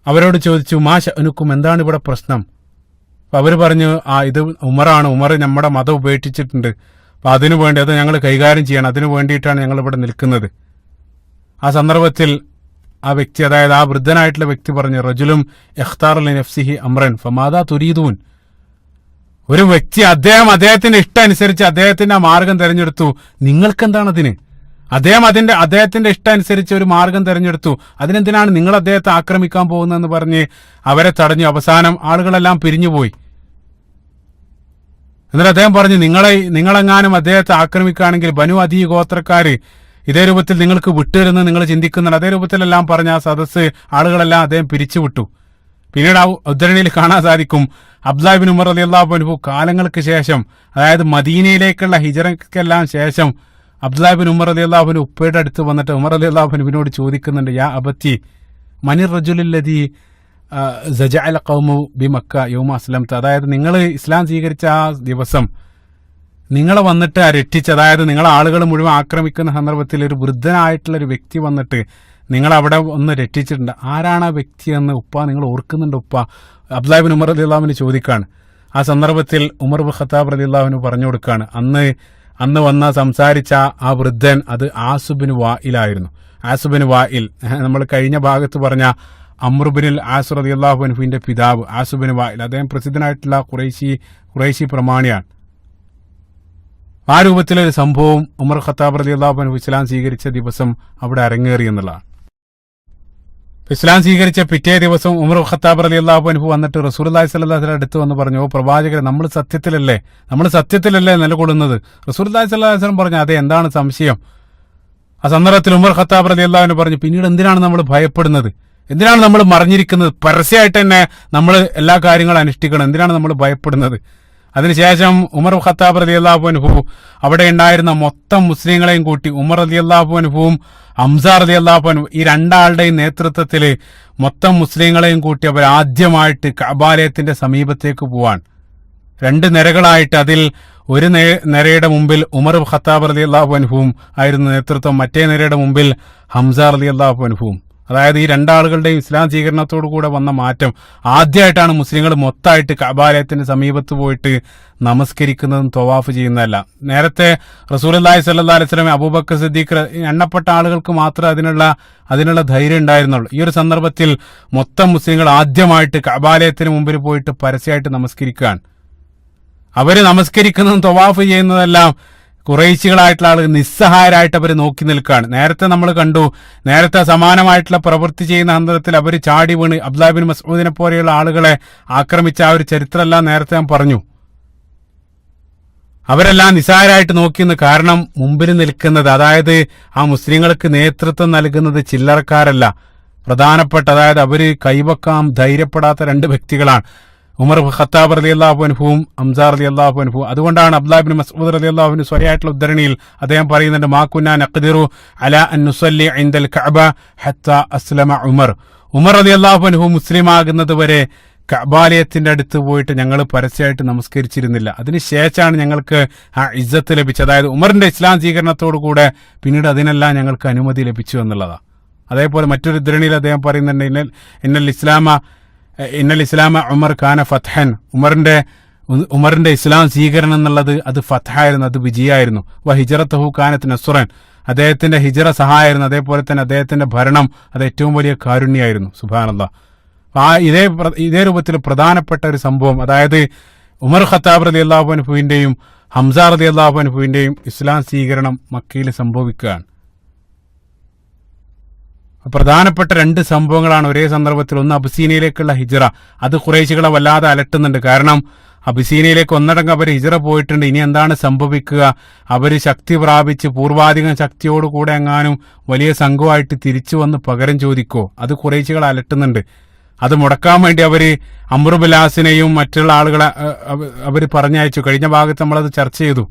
അവരോട് ചോദിച്ചു, മാ ശഅനുക്കും, എന്താണ് ഇവിടെ പ്രശ്നം? അപ്പൊ അവര് പറഞ്ഞു, ഇത് ഉമറാണ്, ഉമർ നമ്മുടെ മതം ഉപേക്ഷിച്ചിട്ടുണ്ട്, അപ്പൊ അതിനു വേണ്ടി അത് ഞങ്ങൾ കൈകാര്യം ചെയ്യണം, അതിനു വേണ്ടിയിട്ടാണ് ഞങ്ങൾ ഇവിടെ നിൽക്കുന്നത്. ആ സന്ദർഭത്തിൽ ആ വ്യക്തി, അതായത് ആ വൃദ്ധനായിട്ടുള്ള വ്യക്തി പറഞ്ഞു, റജുലും ഇഖ്താറ ലിനഫ്സിഹി അംറൻ ഫമാദാ തുരീദൂൻ. ഒരു വ്യക്തി അദ്ദേഹത്തിന്റെ ഇഷ്ടം അനുസരിച്ച് അദ്ദേഹത്തിന്റെ ആ മാർഗം തെരഞ്ഞെടുത്തു, നിങ്ങൾക്ക് എന്താണ് അതിന്? അദ്ദേഹത്തിന്റെ ഇഷ്ടം അനുസരിച്ച് ഒരു മാർഗം തെരഞ്ഞെടുത്തു, അതിനെന്തിനാണ് നിങ്ങൾ അദ്ദേഹത്തെ ആക്രമിക്കാൻ പോകുന്നതെന്ന് പറഞ്ഞ് അവരെ തടഞ്ഞു. അവസാനം ആളുകളെല്ലാം പിരിഞ്ഞുപോയി. എന്നിട്ട് അദ്ദേഹം പറഞ്ഞു, നിങ്ങളെങ്ങാനും അദ്ദേഹത്തെ ആക്രമിക്കുകയാണെങ്കിൽ ബനു അദീ ഗോത്രക്കാര് ഇതേ രൂപത്തിൽ നിങ്ങൾക്ക് വിട്ടുതരുന്നത് നിങ്ങൾ ചിന്തിക്കുന്നുണ്ട്. അതേ രൂപത്തിലെല്ലാം പറഞ്ഞ ആ സദസ്സ് ആളുകളെല്ലാം അദ്ദേഹം പിരിച്ചുവിട്ടു. പിന്നീട് ആ ഉദ്ധരണിയിൽ കാണാൻ സാധിക്കും, അബ്ദുല്ലാഹ് ഇബ്നു ഉമർ റളിയല്ലാഹു അൻഹു കാലങ്ങൾക്ക് ശേഷം, അതായത് മദീനയിലേക്കുള്ള ഹിജറക്കെല്ലാം ശേഷം, അബ്ദുല്ലാഹ് ഇബ്നു ഉമർ റളിയല്ലാഹു അൻഹു ഉപ്പയുടെ അടുത്ത് വന്നിട്ട് ഉമർ റളിയല്ലാഹു അൻഹുവിനോട് ചോദിക്കുന്നുണ്ട്, യാ അബത്തി മനിർ റജുലുല്ലദീ സജഅല ഖൗമു ബിമക്ക യൗമ അസ്ലംത. അതായത് നിങ്ങൾ ഇസ്ലാം സ്വീകരിച്ച ആ ദിവസം നിങ്ങളെ വന്നിട്ട് രക്ഷിച്ച്, അതായത് നിങ്ങളെ ആളുകൾ മുഴുവൻ ആക്രമിക്കുന്ന സന്ദർഭത്തിൽ ഒരു വൃദ്ധനായിട്ടുള്ള ഒരു വ്യക്തി വന്നിട്ട് നിങ്ങളവിടെ ഒന്ന് രക്ഷിച്ചിട്ടുണ്ട്. ആരാണ് ആ വ്യക്തി എന്ന് നിങ്ങൾ ഓർക്കുന്നുണ്ട് ഉപ്പ? അബ്ദുല്ലാഹ് ഇബ്നു ഉമർ റളിയല്ലാഹു അൻഹു ചോദിക്കാണ്. ആ സന്ദർഭത്തിൽ ഉമർ ഇബ്നു ഖത്താബ് റളിയല്ലാഹു അൻഹു പറഞ്ഞു കൊടുക്കാണ്, അന്ന് വന്ന സംസാരിച്ച ആ വൃദ്ധൻ അത് ആസുബിന് വായിലായിരുന്നു. ആസുബിന് വായിൽ, നമ്മൾ കഴിഞ്ഞ ഭാഗത്ത് പറഞ്ഞ അമ്രുബിനുൽ ആസ് റളിയല്ലാഹു അൻഹുവിന്റെ പിതാവ് ആസുബിന് വായിൽ, അദ്ദേഹം പ്രസിദ്ധനായിട്ടുള്ള ഖുറൈശി പ്രമാണിയാണ്. ആ രൂപത്തിലൊരു സംഭവം ഉമർ ഖത്താബ് റളിയല്ലാഹു അൻഹു ഇസ്ലാം സ്വീകരിച്ച ദിവസം അവിടെ അരങ്ങേറി എന്നുള്ളതാണ്. ഇസ്ലാം സ്വീകരിച്ച പിറ്റേ ദിവസം ഉമർ ഖത്താബ് റളിയല്ലാഹു അൻഹു വന്നിട്ട് റസൂലുള്ളാഹി സ്വല്ലല്ലാഹു അലൈഹി വസല്ലം അടുത്ത് വന്ന് പറഞ്ഞു, ഓ പ്രവാചകരെ, നമ്മൾ സത്യത്തിലല്ലേ നിലകൊള്ളുന്നത്? റസൂലുള്ളാഹി സ്വല്ലല്ലാഹു അലൈഹി വസല്ലം പറഞ്ഞു, അതെ, എന്താണ് സംശയം? ആ സന്ദർഭത്തിൽ ഉമർ ഖത്താബ് റളിയല്ലാഹു അൻഹു പറഞ്ഞു, പിന്നീട് എന്തിനാണ് നമ്മൾ ഭയപ്പെടുന്നത്? എന്തിനാണ് നമ്മൾ മറിഞ്ഞിരിക്കുന്നത്? പരസ്യമായിട്ട് തന്നെ നമ്മൾ എല്ലാ കാര്യങ്ങളും അനുഷ്ഠിക്കണം, എന്തിനാണ് നമ്മൾ ഭയപ്പെടുന്നത്? അതിനുശേഷം ഉമർ ഖത്താബ് റളിയല്ലാഹു അൻഹു അവിടെ ഉണ്ടായിരുന്ന മൊത്തം മുസ്ലിങ്ങളെയും കൂട്ടി, ഉമർ റളിയല്ലാഹു അൻഹുവും ഹംസ റളിയല്ലാഹു അൻഹു, ഈ രണ്ടാളുടെയും നേതൃത്വത്തിൽ മൊത്തം മുസ്ലിങ്ങളെയും കൂട്ടി അവർ ആദ്യമായിട്ട് കഅബാലയത്തിന്റെ സമീപത്തേക്ക് പോവാൻ. 2 നിരകളായിട്ട്, അതിൽ ഒരു നിരയുടെ മുമ്പിൽ ഉമർ ഖത്താബ് റളിയല്ലാഹു അൻഹുവും ആയിരുന്നു നേതൃത്വം, മറ്റേ നിരയുടെ മുമ്പിൽ ഹംസ റളിയല്ലാഹു അൻഹുവും. അതായത് ഈ രണ്ടാളുകളുടെയും ഇസ്ലാം സ്വീകരണത്തോടു കൂടെ വന്ന മാറ്റം, ആദ്യമായിട്ടാണ് മുസ്ലിങ്ങൾ മൊത്തമായിട്ട് കഅബാലയത്തിന്റെ സമീപത്ത് പോയിട്ട് നമസ്കരിക്കുന്നതും തവാഫ് ചെയ്യുന്നതല്ല. നേരത്തെ റസൂലുള്ളാഹി സ്വല്ലല്ലാഹു അലൈഹി വസല്ലം, അബൂബക്കർ സിദ്ദീഖ്, എണ്ണപ്പെട്ട ആളുകൾക്ക് മാത്രമേ അതിനുള്ള ധൈര്യം ഉണ്ടായിരുന്നുള്ളൂ. ഈ ഒരു സന്ദർഭത്തിൽ മൊത്തം മുസ്ലിങ്ങൾ ആദ്യമായിട്ട് കഅബാലയത്തിന് മുമ്പിൽ പോയിട്ട് പരസ്യമായിട്ട് നമസ്കരിക്കുകയാണ്. അവര് നമസ്കരിക്കുന്നതും തവാഫ് ചെയ്യുന്നതെല്ലാം ഖുറൈശികളായിട്ടുള്ള ആളുകൾ നിസ്സഹായരായിട്ട് അവർ നോക്കി നിൽക്കുകയാണ്. നേരത്തെ നമ്മൾ കണ്ടു, നേരത്തെ സമാനമായിട്ടുള്ള പ്രവൃത്തി ചെയ്യുന്ന സന്ദർഭത്തിൽ അവർ ചാടി വീണ് അബ്ദുല്ലാഹ് ഇബ്നു മസ്ഊദിനെ പോലെയുള്ള ആളുകളെ ആക്രമിച്ച ആ ഒരു ചരിത്രമെല്ലാം നേരത്തെ ഞാൻ പറഞ്ഞു. അവരെല്ലാം നിസ്സാരമായിട്ട് നോക്കിയെന്ന്. കാരണം മുമ്പിൽ നിൽക്കുന്നത്, അതായത് ആ മുസ്ലിങ്ങൾക്ക് നേതൃത്വം നൽകുന്നത് ചില്ലറക്കാരല്ല, പ്രധാനപ്പെട്ട, അതായത് അവര് കൈവക്കാൻ ധൈര്യപ്പെടാത്ത 2 വ്യക്തികളാണ്, ഉമർ ഖത്താബ് റളിയല്ലാഹു അൻഹുവും ഹംസ റളിയല്ലാഹു അൻഹു. അതുകൊണ്ടാണ് അബ്ദുല്ലാഹ് ഇബ്നു മസ്ഊദ് റളിയല്ലാഹു അൻഹു സ്വഹീഹായിട്ടുള്ള ഉദ്ധരണിയിൽ അദ്ദേഹം പറയുന്നുണ്ട്, മാ കുന്നാ നഖ്ദിറു അലാ അൻ നുസല്ലി ഇൻദൽ കഅബ ഹത്താ അസ്ലമ ഉമർ റളിയല്ലാഹു അൻഹു മുസ്ലിമാകുന്നത് വരെ കഅബാലയത്തിന്റെ അടുത്ത് പോയിട്ട് ഞങ്ങൾ പരസ്യമായിട്ട് നമസ്കരിച്ചിരുന്നില്ല. അതിനുശേഷമാണ് ഞങ്ങൾക്ക് ആ ഇസ്സത്ത് ലഭിച്ചത്. അതായത് ഉമറിന്റെ ഇസ്ലാം സ്വീകരണത്തോടു കൂടെ പിന്നീട് അതിനെല്ലാം ഞങ്ങൾക്ക് അനുമതി ലഭിച്ചു എന്നുള്ളതാണ്. അതേപോലെ മറ്റൊരു ഉദ്ധരണിയിൽ അദ്ദേഹം പറയുന്നുണ്ട്, ഇന്നൽ ഇസ്ലാമ ഉമർ ഖാന ഫത്ഹൻ, ഉമറിന്റെ ഇസ്ലാം സ്വീകരണം എന്നുള്ളത് അത് ഫത്ഹായിരുന്നു, അത് വിജയമായിരുന്നു. വ ഹിജ്റത്തുഹു കാനത്ത് നസ്റൻ, അദ്ദേഹത്തിന്റെ ഹിജ്റ സഹായമായിരുന്നു. അതേപോലെ തന്നെ അദ്ദേഹത്തിന്റെ ഭരണം അത് ഏറ്റവും വലിയ കാരുണ്യായിരുന്നു. സുബ്ഹാനല്ലാഹ്. ഇതേ രൂപത്തിൽ പ്രധാനപ്പെട്ട ഒരു സംഭവം, അതായത് ഉമർ ഖത്താബ് റളിയല്ലാഹു അൻഹുവിന്റെയും ഹംസ റളിയല്ലാഹു അൻഹുവിന്റെയും ഇസ്ലാം സ്വീകരണം മക്കയിൽ സംഭവിക്കുകയാണ്. പ്രധാനപ്പെട്ട രണ്ട് സംഭവങ്ങളാണ് ഒരേ സന്ദർഭത്തിൽ. ഒന്ന് അബിസീനിയയിലേക്കുള്ള ഹിജ്റ. അത് ഖുറൈശികളെ വല്ലാതെ അലട്ടുന്നുണ്ട്. കാരണം അബിസീനിയയിലേക്ക് ഒന്നടങ്കം അവർ ഹിജ്റ പോയിട്ടുണ്ട്. ഇനി എന്താണ് സംഭവിക്കുക? അവർ ശക്തി പ്രാപിച്ച് പൂർവാധികം ശക്തിയോടുകൂടെ എങ്ങാനും വലിയ സംഘമായിട്ട് തിരിച്ചു വന്ന് പകരം ചോദിക്കോ? അത് ഖുറൈശികളെ അലട്ടുന്നുണ്ട്. അത് മുടക്കാൻ വേണ്ടി അവര് അംർ ബിൻ ആസിനെയും മറ്റുള്ള ആളുകളെ അവർ പറഞ്ഞയച്ചു. കഴിഞ്ഞ ഭാഗത്ത് നമ്മളത് ചർച്ച ചെയ്തു.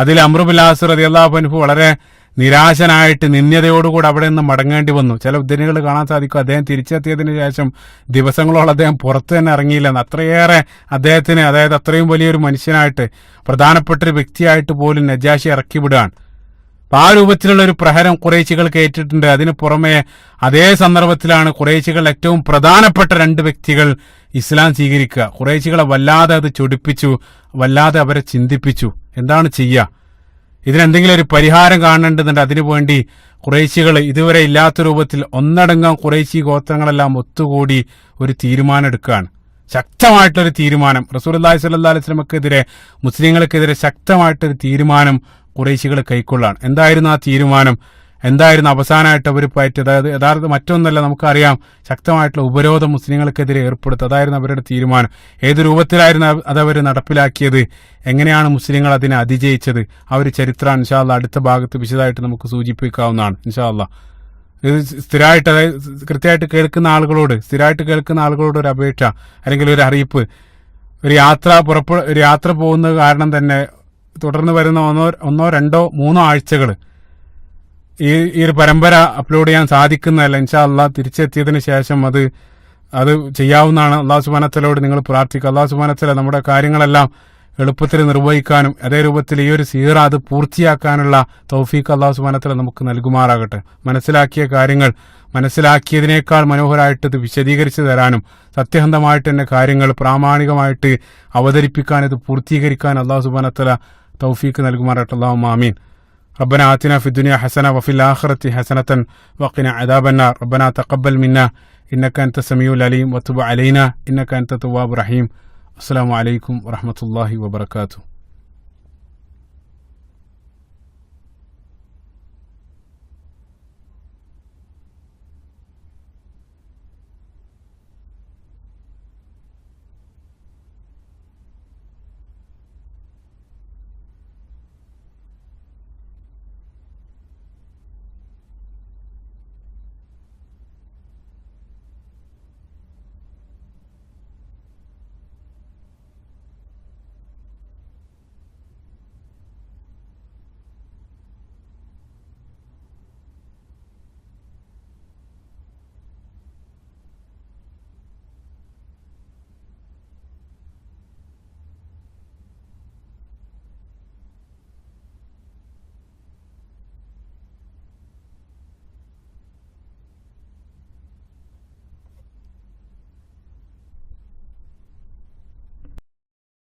അതിൽ അംർ ബിൻ ആസ് റളിയല്ലാഹു അൻഹു വളരെ നിരാശനായിട്ട് നിന്ദ്യതയോടുകൂടി അവിടെ നിന്ന് മടങ്ങേണ്ടി വന്നു. ചില ഉദ്ധരണികൾ കാണാൻ സാധിക്കും. അദ്ദേഹം തിരിച്ചെത്തിയതിനു ശേഷം ദിവസങ്ങളോളം അദ്ദേഹം പുറത്തു തന്നെ ഇറങ്ങിയില്ലെന്ന്. അത്രയേറെ അദ്ദേഹത്തിന്, അതായത് അത്രയും വലിയൊരു മനുഷ്യനായിട്ട് പ്രധാനപ്പെട്ട ഒരു വ്യക്തിയായിട്ട് പോലും നജാശി ഇറക്കി വിടുകയാണ്. അപ്പൊ ആ രൂപത്തിലുള്ള ഒരു പ്രഹരം ഖുറൈശികൾക്ക് ഏറ്റിട്ടുണ്ട്. അതിന് പുറമെ അതേ സന്ദർഭത്തിലാണ് ഖുറൈശികൾ ഏറ്റവും പ്രധാനപ്പെട്ട രണ്ട് വ്യക്തികൾ ഇസ്ലാം സ്വീകരിക്കുക. ഖുറൈശികളെ വല്ലാതെ അത് ചൊടിപ്പിച്ചു, വല്ലാതെ അവരെ ചിന്തിപ്പിച്ചു. എന്താണ് ചെയ്യുക? ഇതിനെന്തെങ്കിലും ഒരു പരിഹാരം കാണേണ്ടതുണ്ട്. അതിനുവേണ്ടി ഖുറൈശികൾ ഇതുവരെ ഇല്ലാത്ത രൂപത്തിൽ ഒന്നടങ്കം ഖുറൈശി ഗോത്രങ്ങളെല്ലാം ഒത്തുകൂടി ഒരു തീരുമാനം എടുക്കുകയാണ്. ശക്തമായിട്ടൊരു തീരുമാനം. റസൂലുള്ളാഹി സ്വല്ലല്ലാഹു അലൈഹി വസല്ലമക്കെതിരെ, മുസ്ലിങ്ങൾക്കെതിരെ ശക്തമായിട്ടൊരു തീരുമാനം ഖുറൈശികൾ കൈക്കൊള്ളാണ്. എന്തായിരുന്നു ആ തീരുമാനം? എന്തായിരുന്നു അവസാനമായിട്ട് അവർ പയറ്റിയത്? അതായത് യഥാർത്ഥ മറ്റൊന്നല്ല, നമുക്കറിയാം, ശക്തമായിട്ടുള്ള ഉപരോധം മുസ്ലിങ്ങൾക്കെതിരെ ഏർപ്പെടുത്തുക. അതായിരുന്നു അവരുടെ തീരുമാനം. ഏത് രൂപത്തിലായിരുന്നു അതവർ നടപ്പിലാക്കിയത്? എങ്ങനെയാണ് മുസ്ലിങ്ങൾ അതിനെ അതിജയിച്ചത്? ആ ഒരു ചരിത്രം ഇൻഷാ അല്ലാഹ് അടുത്ത ഭാഗത്ത് വിശദമായിട്ട് നമുക്ക് സൂചിപ്പിക്കാവുന്നതാണ് ഇൻഷാ അല്ലാഹ്. ഇത് സ്ഥിരമായിട്ട്, അതായത് കൃത്യമായിട്ട് കേൾക്കുന്ന ആളുകളോട് ഒരു അപേക്ഷ അല്ലെങ്കിൽ ഒരു അറിയിപ്പ്. ഒരു യാത്ര പോകുന്നത് കാരണം തന്നെ തുടർന്ന് വരുന്ന ഒന്നോ രണ്ടോ മൂന്നോ ആഴ്ചകൾ ഈ ഒരു പരമ്പര അപ്ലോഡ് ചെയ്യാൻ സാധിക്കുന്നതല്ല. ഇൻഷാ അല്ലാഹ് തിരിച്ചെത്തിയതിനു ശേഷം അത് ചെയ്യാവുന്നതാണ്. അല്ലാഹു സുബ്ഹാനഹു വ തആലയോട് നിങ്ങൾ പ്രാർത്ഥിക്കുക. അല്ലാഹു സുബ്ഹാനഹു വ തആല നമ്മുടെ കാര്യങ്ങളെല്ലാം എളുപ്പത്തിൽ നിർവഹിക്കാനും അതേ രൂപത്തിൽ ഈ ഒരു സീറ അത് പൂർത്തിയാക്കാനുള്ള തൗഫീഖ് അല്ലാഹു സുബ്ഹാനഹു വ തആല നമുക്ക് നൽകുമാറാകട്ടെ. മനസ്സിലാക്കിയ കാര്യങ്ങൾ മനസ്സിലാക്കിയതിനേക്കാൾ മനോഹരമായിട്ട് ഇത് വിശദീകരിച്ചു തരാനും സത്യസന്ധമായിട്ട് തന്നെ കാര്യങ്ങൾ പ്രാമാണികമായിട്ട് അവതരിപ്പിക്കാൻ, ഇത് പൂർത്തീകരിക്കാൻ അല്ലാഹു സുബ്ഹാനഹു വ തആല തൗഫീഖ് നൽകുമാറാകട്ടെ. അല്ലാഹുമ്മ ആമീൻ. ربنا آتنا في الدنيا حسنة وفي الآخرة حسنة وقنا عذاب النار. ربنا تقبل منا إنك أنت السميع العليم وتب علينا إنك أنت التواب الرحيم. السلام عليكم ورحمة الله وبركاته.